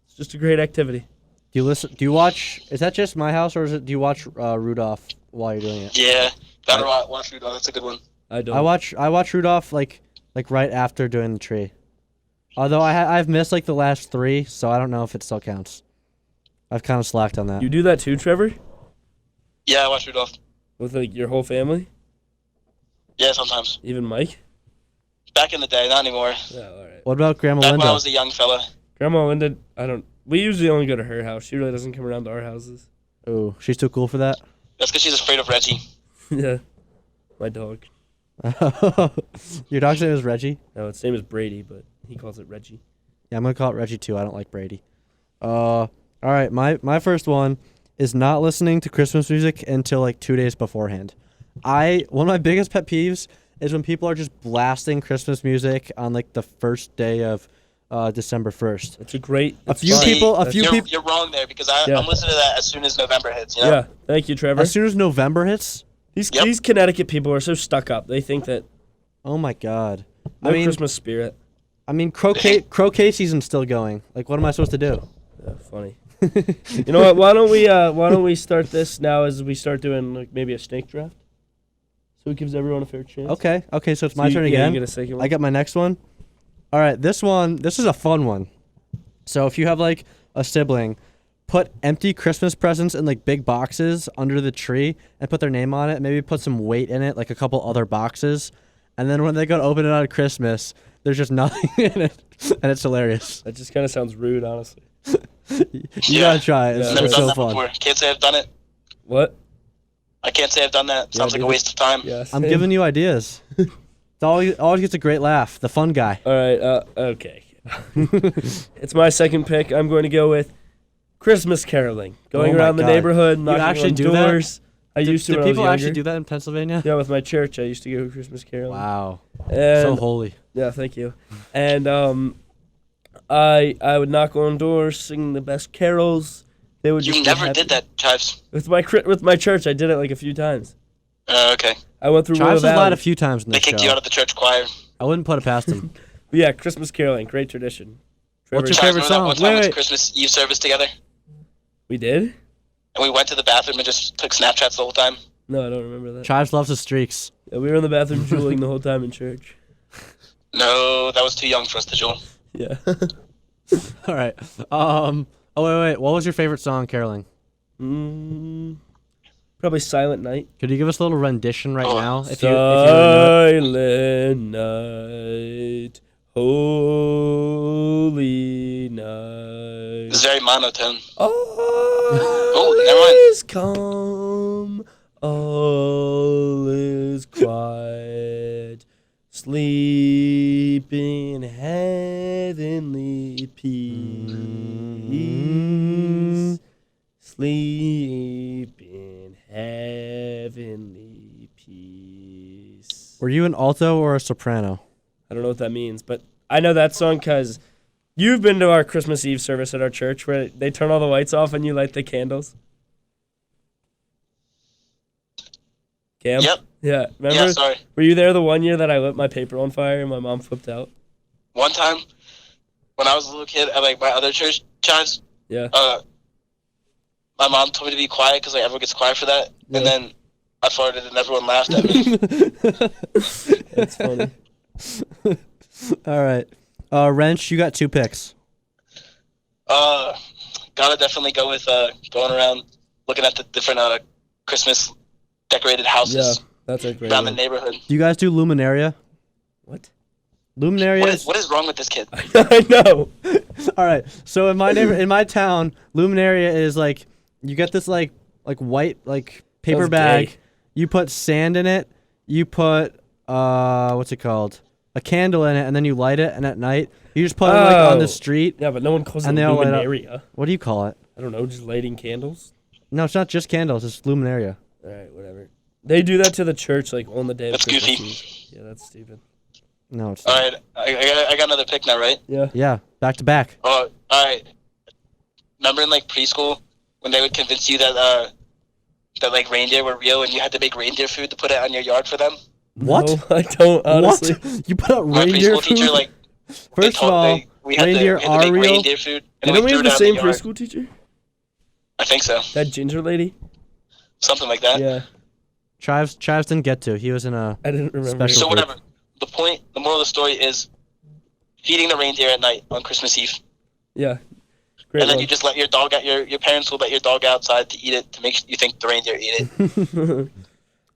It's just a great activity. Do you watch? Is that just my house, or do you watch Rudolph while you're doing it? Yeah, gotta watch Rudolph. That's a good one. I don't. I watch Rudolph like right after doing the tree. Although I've missed like the last 3, so I don't know if it still counts. I've kind of slacked on that. You do that too, Trevor? Yeah, I watch Rudolph. With like your whole family? Yeah, sometimes. Even Mike? Back in the day, not anymore. Yeah, all right. What about Grandma Back Linda? when I was a young fella. Grandma Linda, we usually only go to her house. She really doesn't come around to our houses. Ooh, she's too cool for that. That's because she's afraid of Reggie. Yeah. My dog. Your dog's name is Reggie? No, its name is Brady, but he calls it Reggie. Yeah, I'm gonna call it Reggie too. I don't like Brady. All right, my first one is not listening to Christmas music until like 2 days beforehand. One of my biggest pet peeves is when people are just blasting Christmas music on like the first day of December 1st. It's a great. A few people. You're wrong there because I'm listening to that as soon as November hits. You know? Yeah, thank you, Trevor. As soon as November hits. These Connecticut people are so stuck up. They think that Oh my God. no Christmas spirit. I mean, croquet season's still going. Like, what am I supposed to do? Yeah, funny. You know what? Why don't we start this now as we start doing like maybe a snake draft? So it gives everyone a fair chance. Okay, so it's my turn again. You get a second one. I got my next one. All right, this is a fun one. So if you have like a sibling, put empty Christmas presents in like big boxes under the tree and put their name on it. Maybe put some weight in it, like a couple other boxes. And then when they go to open it on Christmas, there's just nothing in it, and it's hilarious. That just kind of sounds rude, honestly. You gotta try it. Yeah. Never It's done so that fun. before. Can't say I've done it. What? I can't say I've done that. Sounds like a waste of time. Yeah. I'm same. giving you ideas. It always gets a great laugh. The fun guy. All right. Okay. It's my second pick. I'm going to go with Christmas caroling, going Oh my around the God. neighborhood, You knocking actually on do that? doors. I used to. Do when I was people actually younger. do that in Pennsylvania? Yeah, with my church, I used to go Christmas caroling. Wow. And So holy. yeah, thank you. And I would knock on doors, sing the best carols. They would just You be never happy. did that, Chives. with my church. I did it like a few times. Okay. I went through Chives Royal has lied a Valley. few times in They this kicked show. you out of the church choir. I wouldn't put it past him. But yeah, Christmas caroling, great tradition. What's your Trevor- favorite Chives, remember that song? one time we went to Wait. Christmas Eve service together? We did? And we went to the bathroom and just took Snapchats the whole time? No, I don't remember that. Chives loves his streaks. Yeah, we were in the bathroom drooling the whole time in church. No, that was too young for us to jewel. Yeah. All right. Oh wait. What was your favorite song, caroling? Probably Silent Night. Could you give us a little rendition right Oh, now? If you know it? Silent night, holy night. It's very monotone. All never mind. is calm, all is quiet. Sleep in heavenly peace. Sleep in heavenly peace. Were you an alto or a soprano? I don't know what that means, but I know that song because you've been to our Christmas Eve service at our church where they turn all the lights off and you light the candles. Cam? Yep. Yeah. Remember? Yeah, sorry. Were you there the one year that I lit my paper on fire and my mom flipped out? One time, when I was a little kid at like my other church, Chives, Yeah. my mom told me to be quiet because like everyone gets quiet for that. Yeah. And then I farted and everyone laughed at me. That's funny. All right. Wrench, you got 2 picks. Gotta definitely go with going around looking at the different Christmas decorated Yeah. houses That's a great around the one. neighborhood. Do you guys do Luminaria? What? Luminaria What is wrong with this kid? I know. All right. So in my town, Luminaria is like you get this like white like paper Sounds bag. gay. You put sand in it. you put what's it called? A candle in it, and then you light it, and at night you just put it like on the street. Yeah, but no one calls it And they all light up. luminaria. What do you call it? I don't know, just lighting candles. No, it's not just candles. It's luminaria. All right, whatever. They do that to the church like on the day That's of Christmas goofy. Eve. Yeah, that's stupid. No, it's All not. right, I got another pick now, right? Yeah. Yeah, back to back. Oh, all right. Remember in like preschool when they would convince you that that like reindeer were real and you had to make reindeer food to put it on your yard for them? What? No, I don't honestly. What? You put out My reindeer preschool food? teacher like First of all, we had reindeer to are make real. reindeer food and Didn't we threw have it the out same in the yard. preschool teacher? I think so. That ginger lady? Something like that. Yeah, Travis didn't get to. He was in a. I didn't remember. Special. So group. whatever. The moral of the story is feeding the reindeer at night on Christmas Eve. Yeah. Great And then one. you just let your dog out. Your parents will let your dog outside to eat it to make you think the reindeer eat it.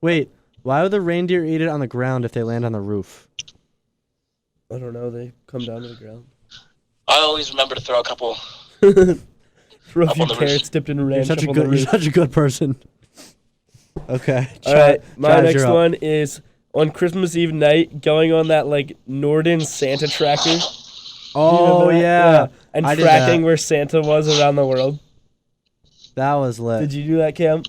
Wait, why would the reindeer eat it on the ground if they land on the roof? I don't know. They come down to the ground. I always remember to throw a couple. Throw a Up few on the roof. carrots dipped in You're ranch such a up on the good. You're roof. such a good person. Okay. All right, my Travis, next you're up. one is on Christmas Eve night, going on that like Norden Santa tracker. Do you Oh remember that? yeah. And I did tracking that. where Santa was around the world. That was lit. Did you do that, Cam?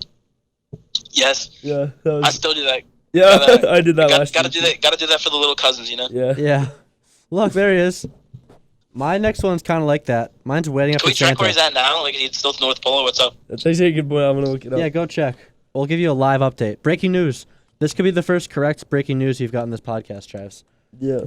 Yes, Yeah, that I was. still do that. Yeah, gotta- I did that last Gotta year. do that. Gotta do that for the little cousins, you know. Yeah. Yeah. Look, there he is. My next one's kind of like that. Mine's waiting up Can for we track where he's Santa. at now? Like, is he still at the North Pole or what's up? That's actually a good point. I'm gonna look it up. Yeah, go check. We'll give you a live update. Breaking news. This could be the first correct breaking news you've gotten this podcast, Travis. Yeah.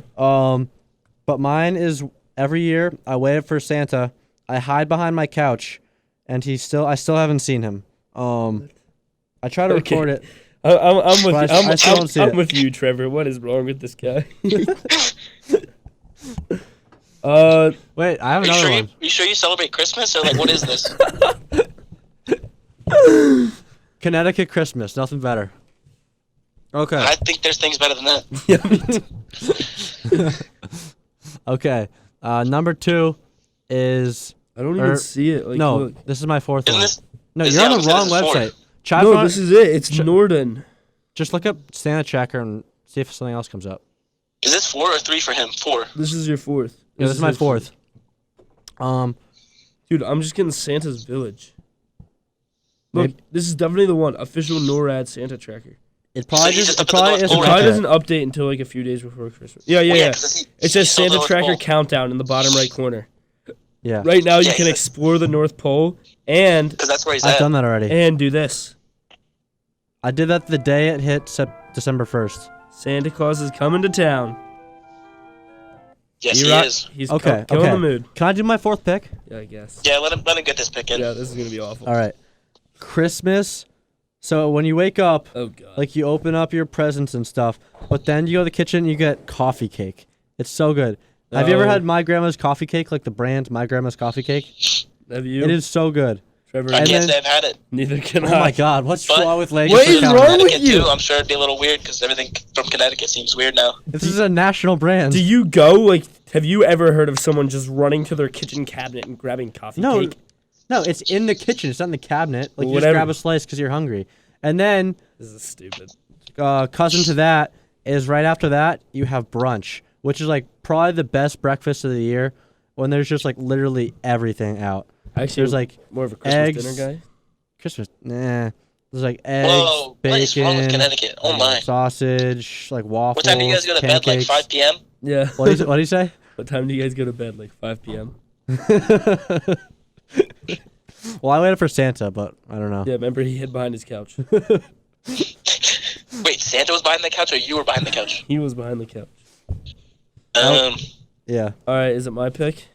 But mine is every year I wait for Santa. I hide behind my couch, and I still haven't seen him. I try to Okay. record it. I'm with you. But I still don't see I'm it. with you, Trevor. What is wrong with this guy? Wait, I have Are you another sure? one. You sure you celebrate Christmas or like what is this? Connecticut Christmas, nothing better. Okay. I think there's things better than that. Okay. Number 2 is I don't even see it. Like, no. look. This is my 4th Isn't one. this? No, is- you're yeah, on I the was gonna wrong say this is website. Travis, No, why- this is it. It's Norden. just look up Santa Tracker and see if something else comes up. Is this 4 or 3 for him? 4. This is your 4th. Yeah, this is my his 4th. Dude, I'm just getting Santa's Village. Look, Maybe- this is definitely the one. Official NORAD Santa tracker. It probably he's just just up it at the probably North isn't Pole, It right? probably like doesn't that. update until like a few days before Christmas. Yeah, Well, yeah. 'cause It says he's still Santa North Tracker Pole. countdown in the bottom right corner. Yeah. Right now, you Yeah, can he's- explore the North Pole and Because that's where he's I've at. done that already. do this. I did that the day it hit December 1st. Santa Claus is coming to town. Yes, he Rock- is. He's Okay, killing okay. the mood. Can I do my 4th pick? Yeah, I guess. Yeah, let him get this pick in. Yeah, this is gonna be awful. All right. Christmas. So when you wake up, Oh god. like you open up your presents and stuff, but then you go to the kitchen and you get coffee cake. It's so good. Have you ever Oh. had my grandma's coffee cake, like the brand My Grandma's Coffee Cake? Have you? It is so good. Trevor. I And can't then- say I've had it. Neither can Oh I. my God, what's But- wrong with Lagos? What is County? wrong with Connecticut you? too. I'm sure it'd be a little weird because everything from Connecticut seems weird now. This is a national brand. Do you go like? Have you ever heard of someone just running to their kitchen cabinet and grabbing coffee No, cake? no, it's in the kitchen. It's not in the cabinet. Like you just Whatever. grab a slice because you're hungry, and then This is stupid. cousin to that is right after that you have brunch, which is like probably the best breakfast of the year when there's just like literally everything out. Actually, There's like more of a Christmas eggs. dinner guy. Christmas, nah. There's like eggs, Whoa, what is wrong with bacon, Connecticut? Oh my. sausage, like waffles. What time do you guys go to bed? Like pancakes. 5 p.m.? Yeah. What do you say? What time do you guys go to bed? Like 5 p.m. Well, I waited for Santa, but I don't know. Yeah, remember he hid behind his couch. Wait, Santa was behind the couch or you were behind the couch? He was behind the couch. Yeah. All right, is it my pick?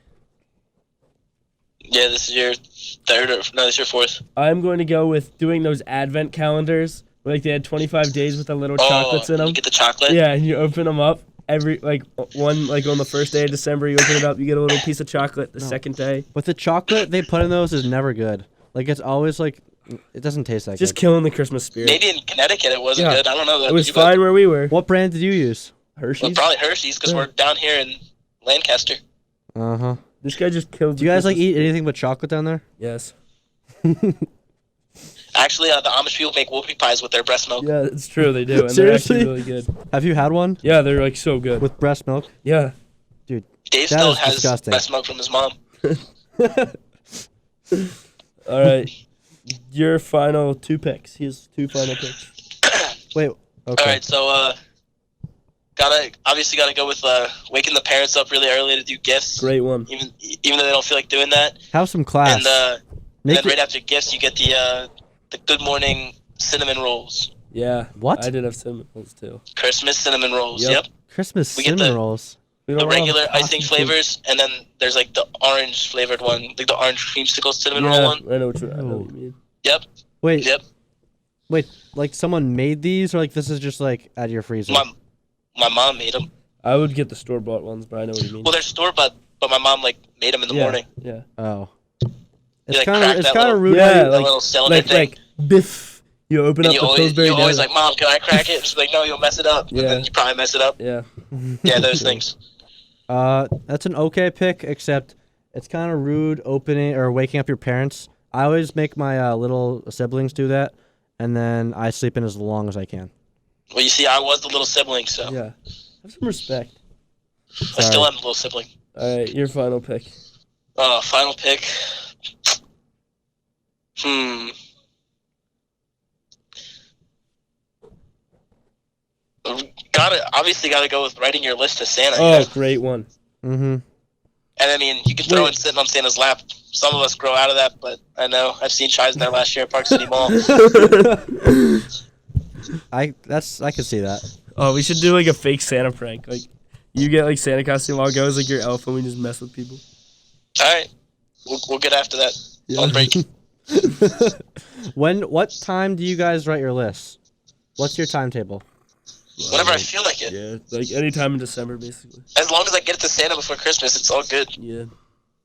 Yeah, this is your 3rd or no, this is your 4th. I'm going to go with doing those advent calendars where like they had 25 days with the little chocolates in them. You get the chocolate? Yeah, and you open them up every like one like on the first day of December. You open it up, you get a little piece of chocolate. The second day, But the chocolate they put in those is never good. Like it's always like it doesn't taste that just good. killing the Christmas spirit. Maybe in Connecticut it wasn't Yeah. good. I don't know. It was fine where we were. What brand did you use? Well, Hershey's. probably Hershey's because we're down here in Lancaster. Uh huh. This guy just killed. Do you guys like eat anything but chocolate down there? Yes. I Actually, the Amish people make whoopie pies with their breast milk. Yeah, it's true. They do, and Seriously? they're actually really good. Have you had one Yeah, they're like so good. with breast milk? Yeah. Dave That still is has disgusting. breast milk from his mom. All right. Your final 2 picks. He has 2 final picks. Wait. Okay. All right, so gotta go with waking the parents up really early to do gifts. Great one. Even though they don't feel like doing that. Have some class. And then Make right after gifts, you get the Good Morning cinnamon rolls. Yeah. What? I did have cinnamon rolls too. Christmas cinnamon rolls. Yep. Yep. Christmas We get cinnamon the- rolls. We The don't have regular icing coffee flavors, and then there's like the orange flavored one, like the orange creamsicle cinnamon roll Yeah, one. I know what you mean. Yep. Wait. Yep. Wait. Like someone made these, or like this is just like out of your freezer? My mom made them. I would get the store-bought ones, but I know what you mean. Well, they're store bought, but my mom like made them in the morning. Yeah. Oh. You, It's like, kind crack of it's that kind of little- rude. Yeah, how you- The like- little cylinder thing. Like Biff. You open And up you the always, Pillsbury you're always Deli. like, Mom, can I crack it? She's like, no, you'll mess it up. Yeah. And then you probably mess it up. Yeah. Yeah, those things. That's an okay pick, except it's kind of rude opening or waking up your parents. I always make my little siblings do that, and then I sleep in as long as I can. Well, you see, I was the little sibling, so Yeah. Have some respect. I still am the little sibling. All right, your final pick. Final pick. Gotta go with writing your list to Santa. Oh, you know? great one. Mm-hmm. And I mean, you can throw in sitting on Santa's lap. Some of us grow out of that, but I know I've seen Chai's in there last year at Park City Mall. I can see that. Oh, we should do like a fake Santa prank. Like, you get like Santa costume, I'll go as like your elf, and we just mess with people. All right, we'll get after that on break. What time do you guys write your lists? What's your timetable? Whenever I feel like it. Yeah, like any time in December, basically. As long as I get it to Santa before Christmas, it's all good. Yeah.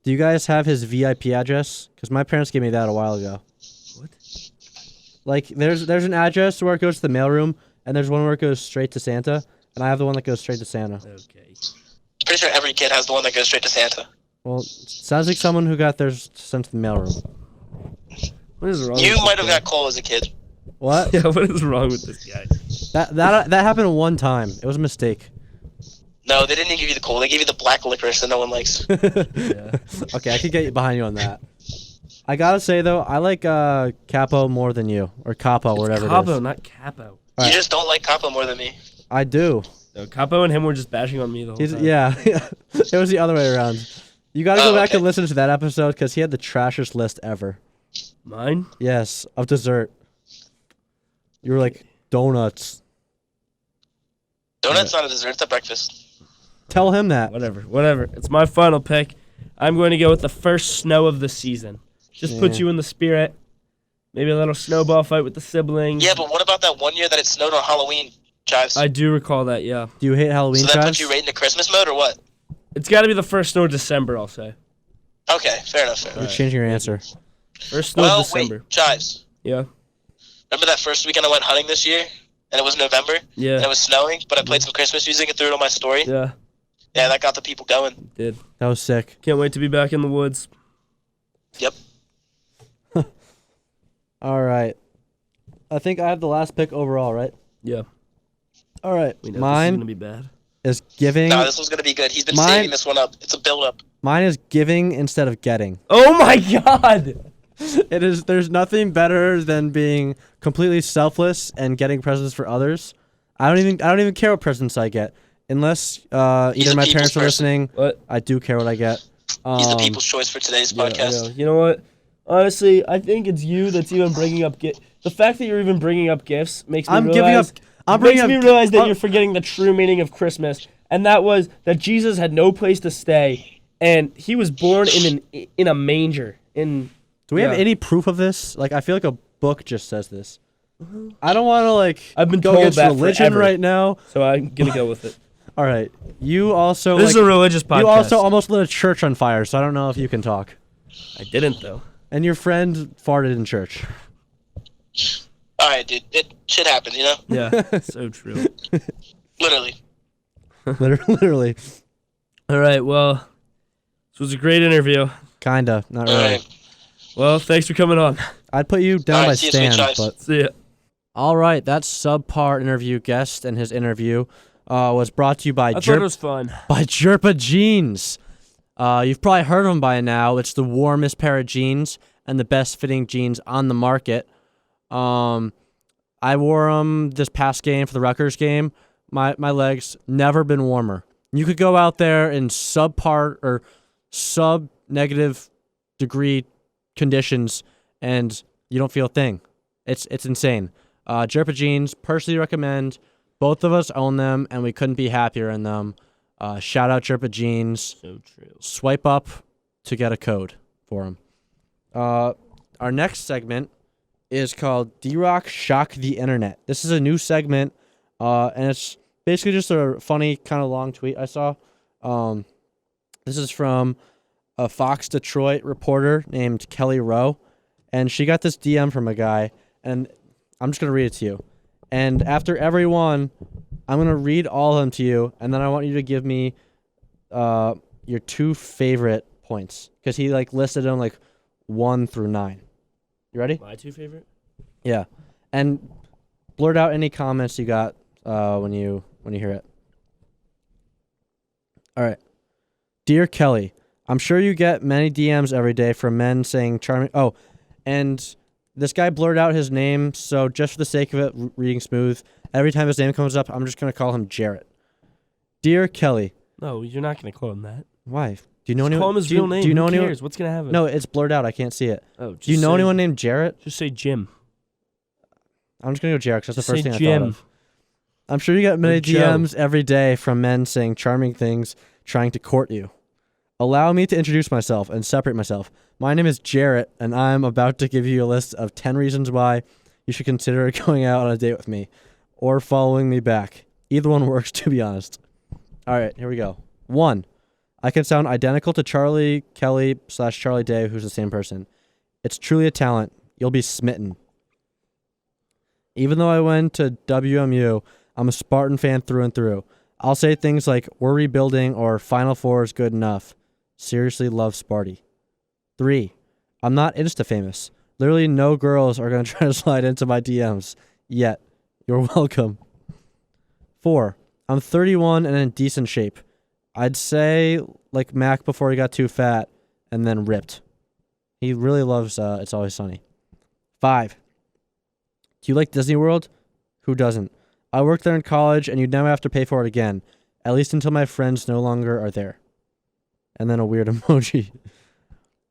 Do you guys have his VIP address? Because my parents gave me that a while ago. What? Like, there's an address where it goes to the mailroom, and there's one where it goes straight to Santa, and I have the one that goes straight to Santa. Okay. Pretty sure every kid has the one that goes straight to Santa. Well, sounds like someone who got theirs sent to the mailroom. What is wrong? You with might this have guy? got coal as a kid. What? Yeah, what is wrong with this guy? That happened one time. It was a mistake. No, they didn't even give you the coal. They gave you the black licorice that no one likes. Yeah. Okay, I could get behind you on that. I gotta say though, I like Capo more than you, or Capo, whatever Capo, it is. not Capo. Alright. You just don't like Capo more than me. I do. No, Capo and him were just bashing on me the whole time. Yeah, it was the other way around. You gotta go back okay. and listen to that episode because he had the trashiest list ever. Mine? Yes, of dessert. You were like donuts. Donuts not a dessert, it's a breakfast. Tell him that. Whatever. It's my final pick. I'm going to go with the first snow of the season. Just puts Yeah. you in the spirit. Maybe a little snowball fight with the siblings. Yeah, but what about that one year that it snowed on Halloween, Chives? I do recall that, yeah. Do you hate Halloween, So that Chives? puts you right into Christmas mode, or what? It's got to be the first snow of December, I'll say. Okay, fair enough. Fair You're enough. changing your answer. First snow Well, of December. wait, Chives. Yeah. Remember that first weekend I went hunting this year? And it was November? Yeah. And it was snowing, but I played some Christmas music and threw it on my story? Yeah, Yeah, that got the people going. did. That was sick. Can't wait to be back in the woods. Yep. All right. I think I have the last pick overall, right? Yeah. All right. We know this is Mine going to be bad. is giving. No, this one's going to be good. He's been Mine- saving this one up. It's a build-up. Mine is giving instead of getting. Oh my god! It is. There's nothing better than being completely selfless and getting presents for others. I don't even care what presents I get, unless He's either a my people's parents are person. listening. What? I do care what I get. He's the people's choice for today's Yeah, I podcast. know. You know what? Honestly, I think it's you that's even bringing up the fact that you're even bringing up gifts makes me I'm realize, giving up. I'm bringing makes up. me realize that I'm- you're forgetting the true meaning of Christmas, and that was that Jesus had no place to stay, and he was born in a manger. Do we have yeah. any proof of this? Like, I feel like a book just says this. I don't want to I've been go told against that religion forever. right now. So I'm gonna go with it. All right. You also. This is a religious podcast. You also almost lit a church on fire, so I don't know if you can talk. I didn't though. And your friend farted in church. All right, dude. Shit happens, you know? Yeah, so true. Literally. Literally. All right, well, this was a great interview. Kinda. Not All really. right. Well, thanks for coming on. I'd put you down Alright, by see you, Stan, sweet choice. but See ya. all right. That subpar interview guest and his interview was brought to you by I thought it was fun. Jerpa Jeans. You've probably heard of them by now. It's the warmest pair of jeans and the best fitting jeans on the market. I wore them this past game for the Rutgers game. My legs never been warmer. You could go out there in subpar or sub-negative degree conditions and you don't feel a thing. It's insane. Jerpa Jeans, personally recommend. Both of us own them, and we couldn't be happier in them. Shout out Jerpa Jeans. So true. Swipe up to get a code for them. Our next segment is called D-Rock Shock the Internet. This is a new segment, and it's basically just a funny kind of long tweet I saw. This is from a Fox Detroit reporter named Kelly Rowe, and she got this DM from a guy, and I'm just going to read it to you. And after every one, I'm going to read all of them to you, and then I want you to give me your 2 favorite points, because he listed them 1 through 9. You ready? My 2 favorite? Yeah. And blurt out any comments you got when you hear it. All right. Dear Kelly, I'm sure you get many DMs every day from men saying charming... Oh, and this guy blurred out his name, so just for the sake of it, reading smooth, every time his name comes up, I'm just going to call him Jarrett. Dear Kelly... No, you're not going to call him that. Why? Do you know Just anyone? call him his real name. Do you know Who anyone? cares? What's going to happen? No, it's blurred out. I can't see it. Oh, Do you know anyone named Jarrett? Just say Jim. I'm just going to go Jarrett because that's Just the first say thing I thought Jim. of. I'm sure you get many Or Joe. DMs every day from men saying charming things, trying to court you. Allow me to introduce myself and separate myself. My name is Jarrett, and I'm about to give you a list of 10 reasons why you should consider going out on a date with me or following me back. Either one works, to be honest. All right, here we go. 1. I can sound identical to Charlie Kelly / Charlie Day, who's the same person. It's truly a talent. You'll be smitten. Even though I went to WMU, I'm a Spartan fan through and through. I'll say things like, we're rebuilding or Final Four is good enough. Seriously love Sparty. 3. I'm not Insta famous. Literally no girls are going to try to slide into my DMs. Yet. You're welcome. 4. I'm 31 and in decent shape. I'd say like Mac before he got too fat and then ripped. He really loves It's Always Sunny. 5. Do you like Disney World? Who doesn't? I worked there in college and you'd never have to pay for it again. At least until my friends no longer are there. And then a weird emoji.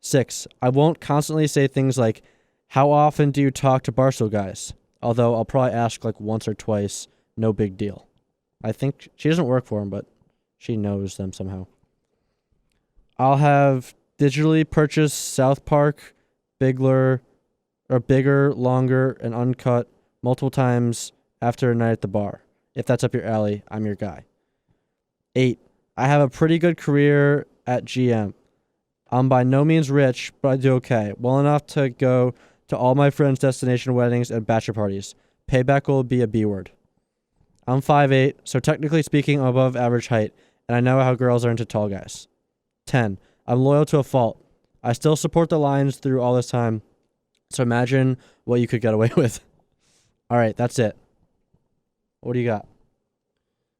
6. I won't constantly say things like, how often do you talk to Barstool guys? Although I'll probably ask once or twice. No big deal. I think she doesn't work for him, but she knows them somehow. I'll have digitally purchased South Park, bigger, longer, and uncut multiple times after a night at the bar. If that's up your alley, I'm your guy. 8. I have a pretty good career at GM. I'm by no means rich, but I do okay. Well enough to go to all my friends' destination weddings and bachelor parties. Payback will be a B word. I'm 5'8", so technically speaking, I'm above average height, and I know how girls are into tall guys. 10. I'm loyal to a fault. I still support the Lions through all this time, so imagine what you could get away with. All right, that's it. What do you got?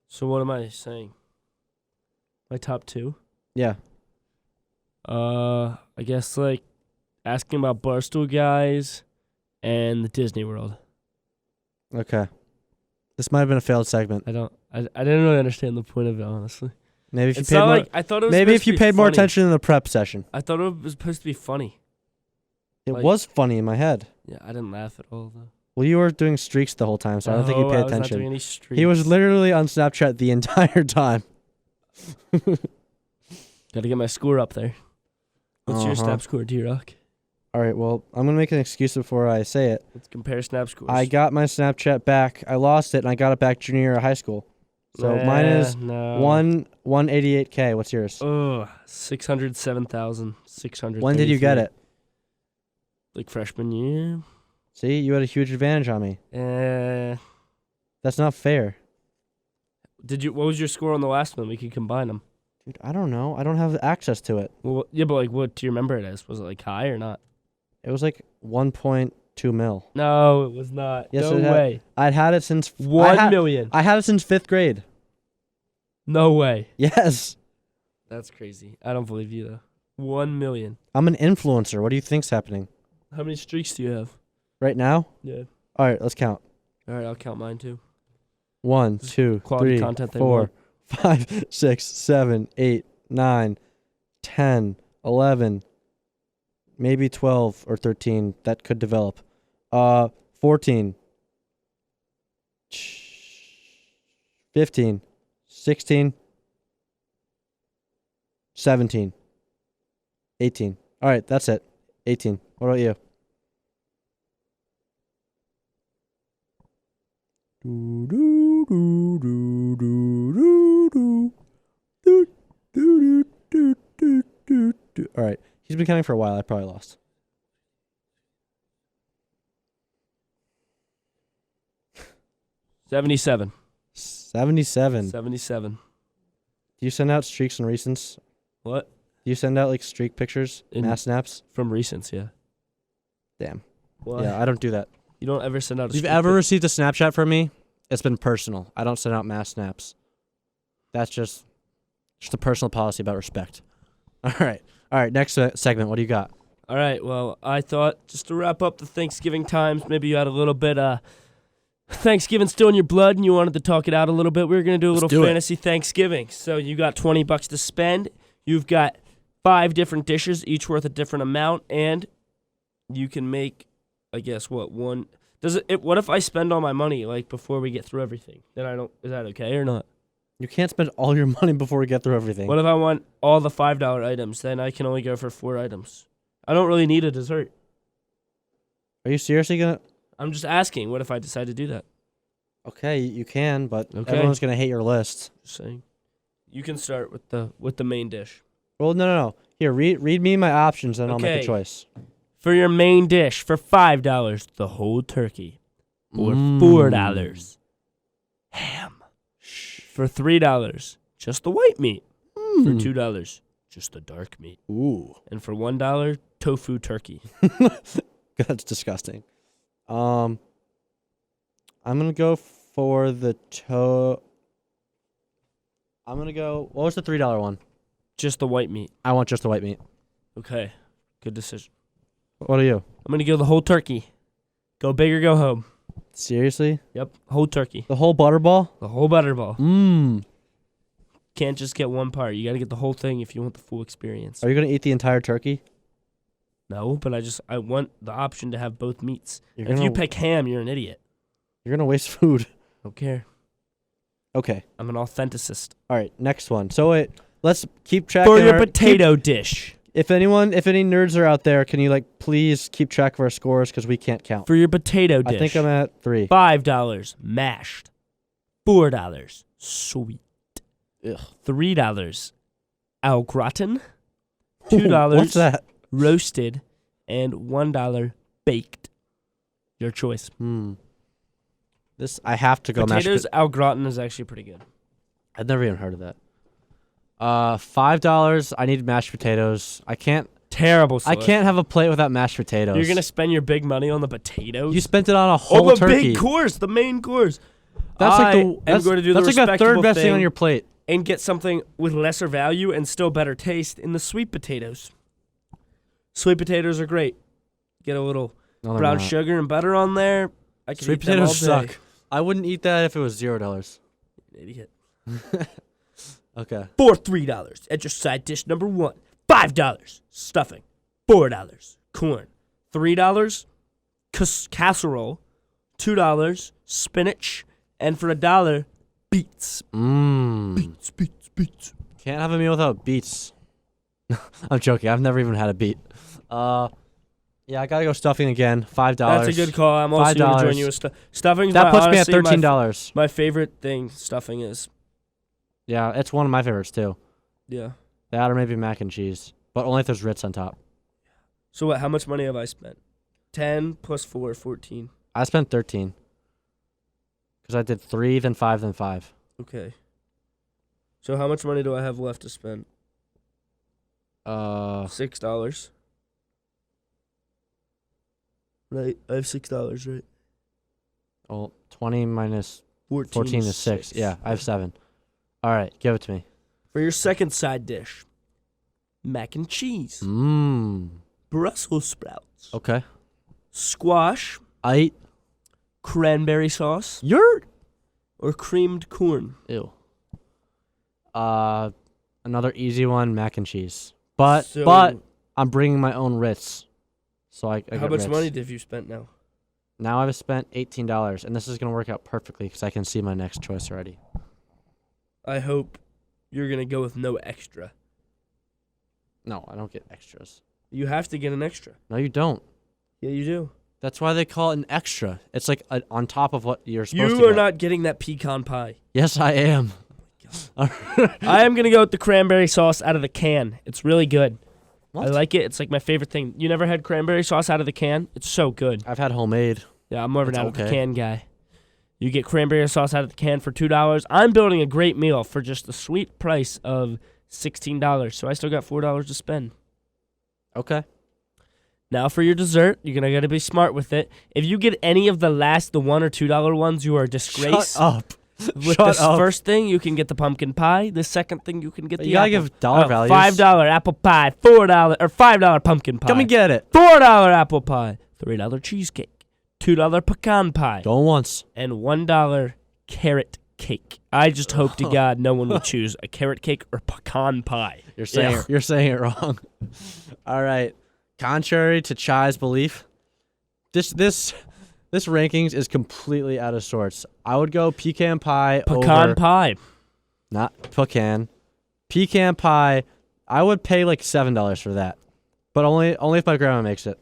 So what am I saying? My top 2? Yeah. I guess asking about Barstool guys and the Disney World. Okay. This might have been a failed segment. I didn't really understand the point of it, honestly. Maybe if you It's paid not more, like I thought it was. maybe supposed if to you be paid more funny. attention in the prep session. I thought it was supposed to be funny. It Like- was funny in my head. Yeah, I didn't laugh at all though. Well, you were doing streaks the whole time, so I don't think you No, paid I was not doing attention. any streaks. He was literally on Snapchat the entire time. Gotta get my score up there. What's your Uh-huh. snap score, D-Rock? All right, well, I'm going to make an excuse before I say it. Let's compare snap scores. I got my Snapchat back. I lost it, and I got it back junior year of high school. So mine is no. 188K. What's yours? 607,600. When did you get it? Like freshman year. See, you had a huge advantage on me. That's not fair. What was your score on the last one? We could combine them. Dude, I don't know. I don't have access to it. Well, yeah, but what do you remember it as? Was it high or not? It was like 1.2 mil. No, it was not. Yes, no way. I'd had it since 1 million. I had it since 5th grade. No way. Yes. That's crazy. I don't believe you though. 1 million. I'm an influencer. What do you think's happening How many streaks do you have? right now? Yeah. All right, let's count. All right, I'll count mine too. 1, This is 2, quality 3, content they 4, want. 5, 6, 7, 8, 9, 10, 11, maybe 12 or 13. That could develop. 14, 15, 16, 17, 18. All right, that's it. 18. What about you? Do, do, do, do, do, do, do, do, do, do, do, do. All right. He's been counting for a while. I probably lost. $77. 77. 77. Do you send out streaks and recents? What? Do you send out like streak pictures, In- mass snaps? From recents, yeah. Damn. Why? Yeah, I don't do that. You don't ever send out a If you've streak ever pic? received a Snapchat from me, it's been personal. I don't send out mass snaps. That's just a personal policy about respect. All right. Next segment. What do you got? All right, well, I thought just to wrap up the Thanksgiving times, maybe you had a little bit Thanksgiving still in your blood and you wanted to talk it out a little bit. We were going to do a Let's little do it. fantasy Thanksgiving. So you got $20 to spend. You've got 5 different dishes, each worth a different amount, and you can make, I guess, what if I spend all my money like before we get through everything? Then is that okay or not? You can't spend all your money before we get through everything. What if I want all the $5 items? Then I can only go for 4 items. I don't really need a dessert. Are you seriously gonna? I'm just asking, what if I decide to do that? Okay, you can, but Okay. everyone's gonna hate your list. Just saying. You can start with the main dish. Well, no. Here, read me my options, and I'll make Okay. a choice. For your main dish, for $5, the whole turkey. Or $4, ham. For $3, just the white meat. For $2, just the dark meat. Ooh, And for $1, tofu turkey. that's disgusting. I'm gonna go for the I'm gonna go. What was the $3 one? Just the white meat. I want just the white meat. Okay. Good decision. What are you? I'm going to go the whole turkey. Go big or go home. Seriously? Yep. Whole turkey. The whole butterball? The whole butterball. Mmm. Can't just get one part. You got to get the whole thing if you want the full experience. Are you gonna eat the entire turkey? No, but I want the option to have both meats. You're If gonna you pick ham, you're an idiot. You're gonna waste food. Don't care. Okay. I'm an authenticist. All right. Next one. So wait, let's keep track. For your potato dish. If any nerds are out there, can you please keep track of our scores because we can't count. For your potato dish. I think I'm at 3. $5 mashed. $4 sweet. Ugh. $3 au gratin. $2 What's that? roasted, and $1 baked. Your choice. This I have to go. Potatoes au gratin is actually pretty good. I've never even heard of that. $5. I need mashed potatoes. I can't. Terrible. I can't have a plate without mashed potatoes. You're gonna spend your big money on the potatoes. You spent it on a whole the turkey. big course, the main course. That's I going to do the that's like the third respectable best thing on your plate. and get something with lesser value and still better taste in the sweet potatoes. Sweet potatoes are great. Get a little No, they're brown not. sugar and butter on there. I can Sweet eat them all potatoes day. suck. I wouldn't eat that if it was $0. Idiot. Okay. For $3 at your side dish number 1. $5 stuffing. $4 corn. $3 casserole. $2 spinach. And for $1 beets. Beets. Can't have a meal without beets. I'm joking. I've never even had a beet. Yeah, I gotta go stuffing again. $5. That's a good call. I'm also going to join $5. you with stuffing. That puts me at $13. My favorite thing stuffing is. Yeah, it's one of my favorites too. Yeah. That or maybe mac and cheese, but only if there's Ritz on top. So what? How much money have I spent? 10 plus 4, 14. I spent 13 because I did 3, then 5, then 5. Okay. So how much money do I have left to spend? $6. Right, I have $6, right? Well, 20 minus 14 14 is 6. Yeah, I have 7. All right, give it to me. For your second side dish, mac and cheese, Mmm. Brussels sprouts, Okay. squash, cranberry sauce, You're... or creamed corn. Ew. Another easy one, mac and cheese. But So- I'm bringing my own Ritz. So I How get much Ritz. money have you spent now? Now I've spent $18, and this is going to work out perfectly because I can see my next choice already. I hope you're going to go with no extra. No, I don't get extras. You have to get an extra. No, you don't. Yeah, you do. That's why they call it an extra. It's like on top of what you're supposed to You are get. not getting that pecan pie. Yes, I am. I am going to go with the cranberry sauce out of the can. It's really good. What? I like it. It's like my favorite thing. You never had cranberry sauce out of the can? It's so good. I've had homemade. Yeah, I'm more of an It's out of the okay. can guy. You get cranberry sauce out of the can for $2. I'm building a great meal for just the sweet price of $16. So I still got $4 to spend. Okay. Now for your dessert, you're gonna gotta be smart with it. If you get any of the $1 or $2 ones, you are a disgrace. Shut up. With Shut the up. first thing, you can get the pumpkin pie. The second thing, you can get the You gotta apple. give dollar values. $5 apple pie, $4 or $5 pumpkin pie. Come and get it. $4 apple pie, $3 cheesecake, $2 pecan pie, Going once. and $1 carrot cake. I just hope to God no one will choose a carrot cake or pecan pie. You're saying it wrong. All right. Contrary to Chai's belief, this rankings is completely out of sorts. I would go pecan pie Pecan over pie. not pecan. Pecan pie. I would pay like $7 for that, but only if my grandma makes it.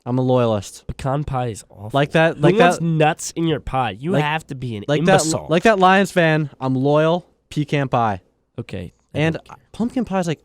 I'm a loyalist. Pecan pie is awful. Like that. Who Like wants that. nuts in your pie? You like- have to be an Like imbecile. that. Like that Lions fan. I'm loyal. Pecan pie. Okay. And pumpkin pie is like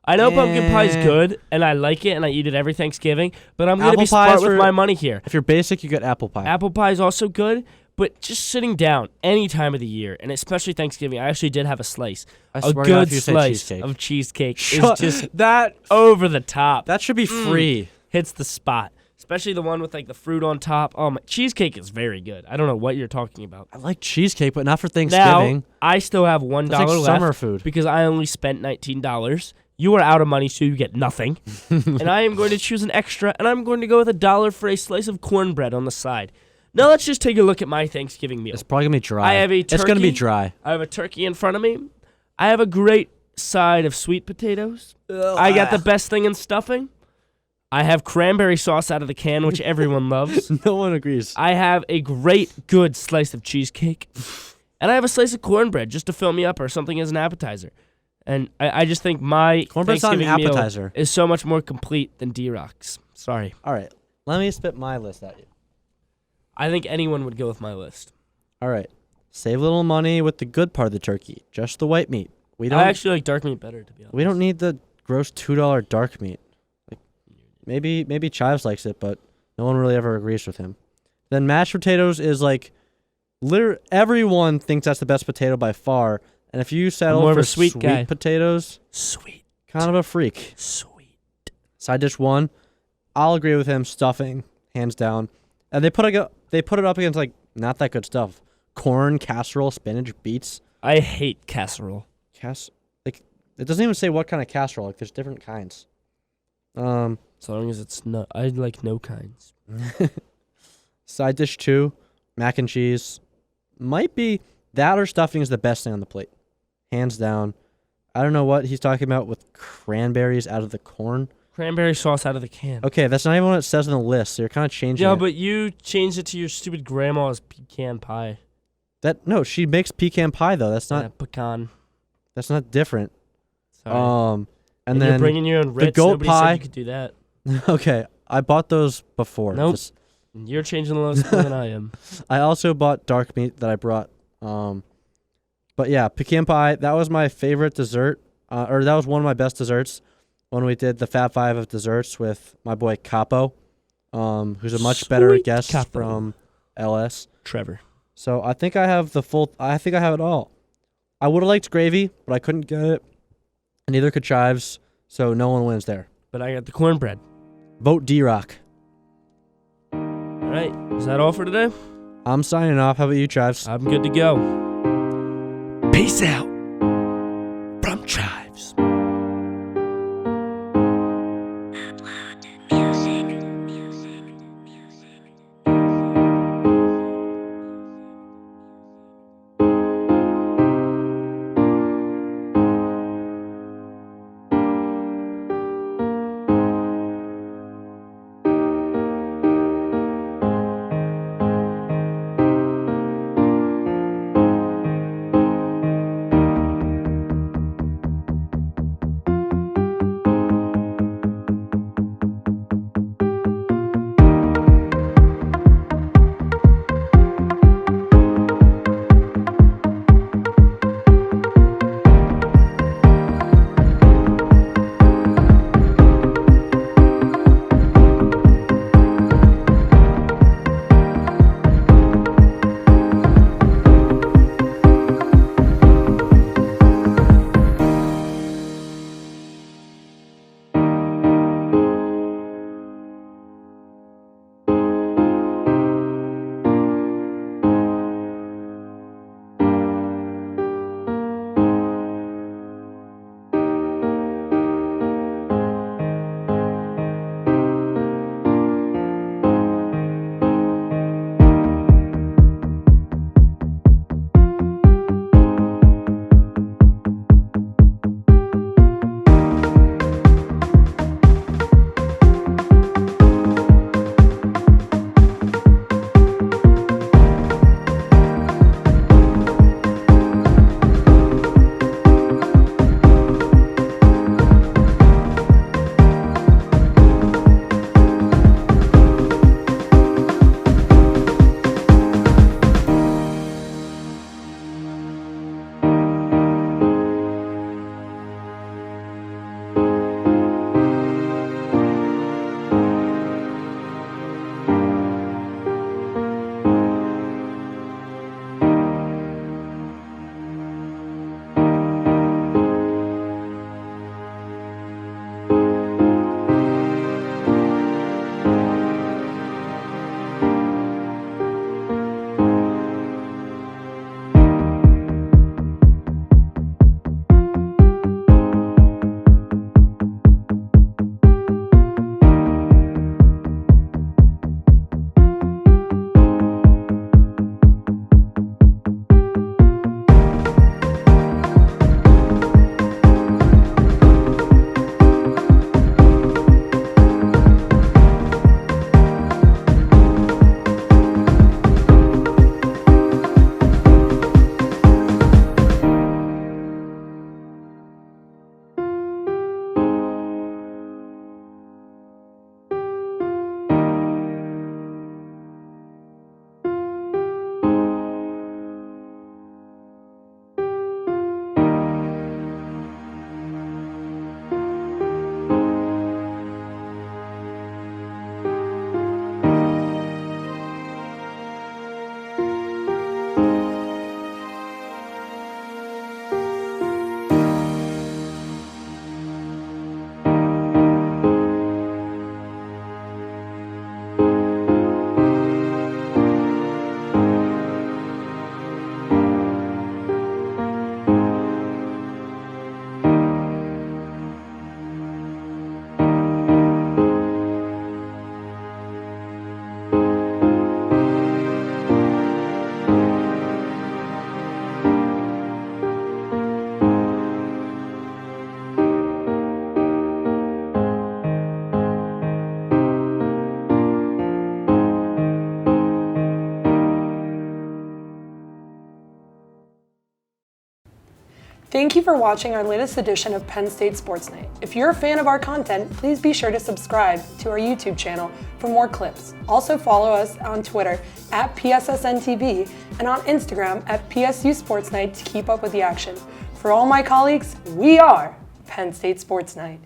I know pumpkin pie is Eh. good, and I like it, and I eat it every Thanksgiving, but I'm going to Apple be pie smart is with for- my money here. if you're basic, you get apple pie. Apple pie is also good, but just sitting down any time of the year, and especially Thanksgiving, I actually did have a slice. I A swear to God, good if you say slice cheesecake. of cheesecake Shut- is just that over the top. that should be free. Hits the spot. Especially the one with like the fruit on top. Oh, my cheesecake is very good. I don't know what you're talking about. I like cheesecake, but not for Thanksgiving. Now, I still have $1 That's like left summer food. because I only spent $19. You are out of money, so you get nothing. And I am going to choose an extra, and I'm going to go with $1 for a slice of cornbread on the side. Now let's just take a look at my Thanksgiving meal. It's probably gonna be dry. I have a It's gonna be turkey. dry. I have a turkey in front of me. I have a great side of sweet potatoes. I got the best thing in stuffing. I have cranberry sauce out of the can, which everyone loves. No one agrees. I have a great, good slice of cheesecake. And I have a slice of cornbread just to fill me up or something as an appetizer. And I just think my Cornbread's not an Thanksgiving meal appetizer. is so much more complete than D-Rock's. Sorry. All right, let me spit my list at you. I think anyone would go with my list. All right, save a little money with the good part of the turkey, just the white meat. We don't. I actually like dark meat better, to be honest. we don't need the gross $2 dark meat. Like, maybe Chives likes it, but no one really ever agrees with him. Then mashed potatoes is like, everyone thinks that's the best potato by far. And if you settle more of for a sweet guy. potatoes, Sweet. kind of a freak. Sweet. Side dish 1, I'll agree with him. Stuffing, hands down. And they put it up against like not that good stuff. Corn, casserole, spinach, beets. I hate casserole. Like it doesn't even say what kind of casserole. Like there's different kinds. So long as it's no, I like no kinds. Side dish 2, mac and cheese. Might be that or stuffing is the best thing on the plate, hands down. I don't know what he's talking about with cranberries out of the corn. Cranberry sauce out of the can. Okay, that's not even what it says on the list. So you're kind of changing Yeah, it. but you changed it to your stupid grandma's pecan pie. No, she makes pecan pie though. That's not Pecan. that's not different. Sorry. And you're then bringing your own Ritz. goat Nobody pie- said you could do that. okay, I bought those before. Nope. Just- You're changing the list more than I am. I also bought dark meat that I brought. But yeah, pecan pie. That was my favorite dessert, or that was one of my best desserts when we did the Fab Five of desserts with my boy Capo, who's a much better Sweet guest Capo. from LS. Trevor. So I think I have I think I have it all. I would have liked gravy, but I couldn't get it. And neither could Chives, so no one wins there. But I got the cornbread. Vote D-Rock. All right, is that all for today? I'm signing off. How about you, Travis? I'm good to go. Peace out from Chives. Thank you for watching our latest edition of Penn State Sports Night. If you're a fan of our content, please be sure to subscribe to our YouTube channel for more clips. Also follow us on Twitter at PSSNTV and on Instagram at PSU Sports Night to keep up with the action. For all my colleagues, we are Penn State Sports Night.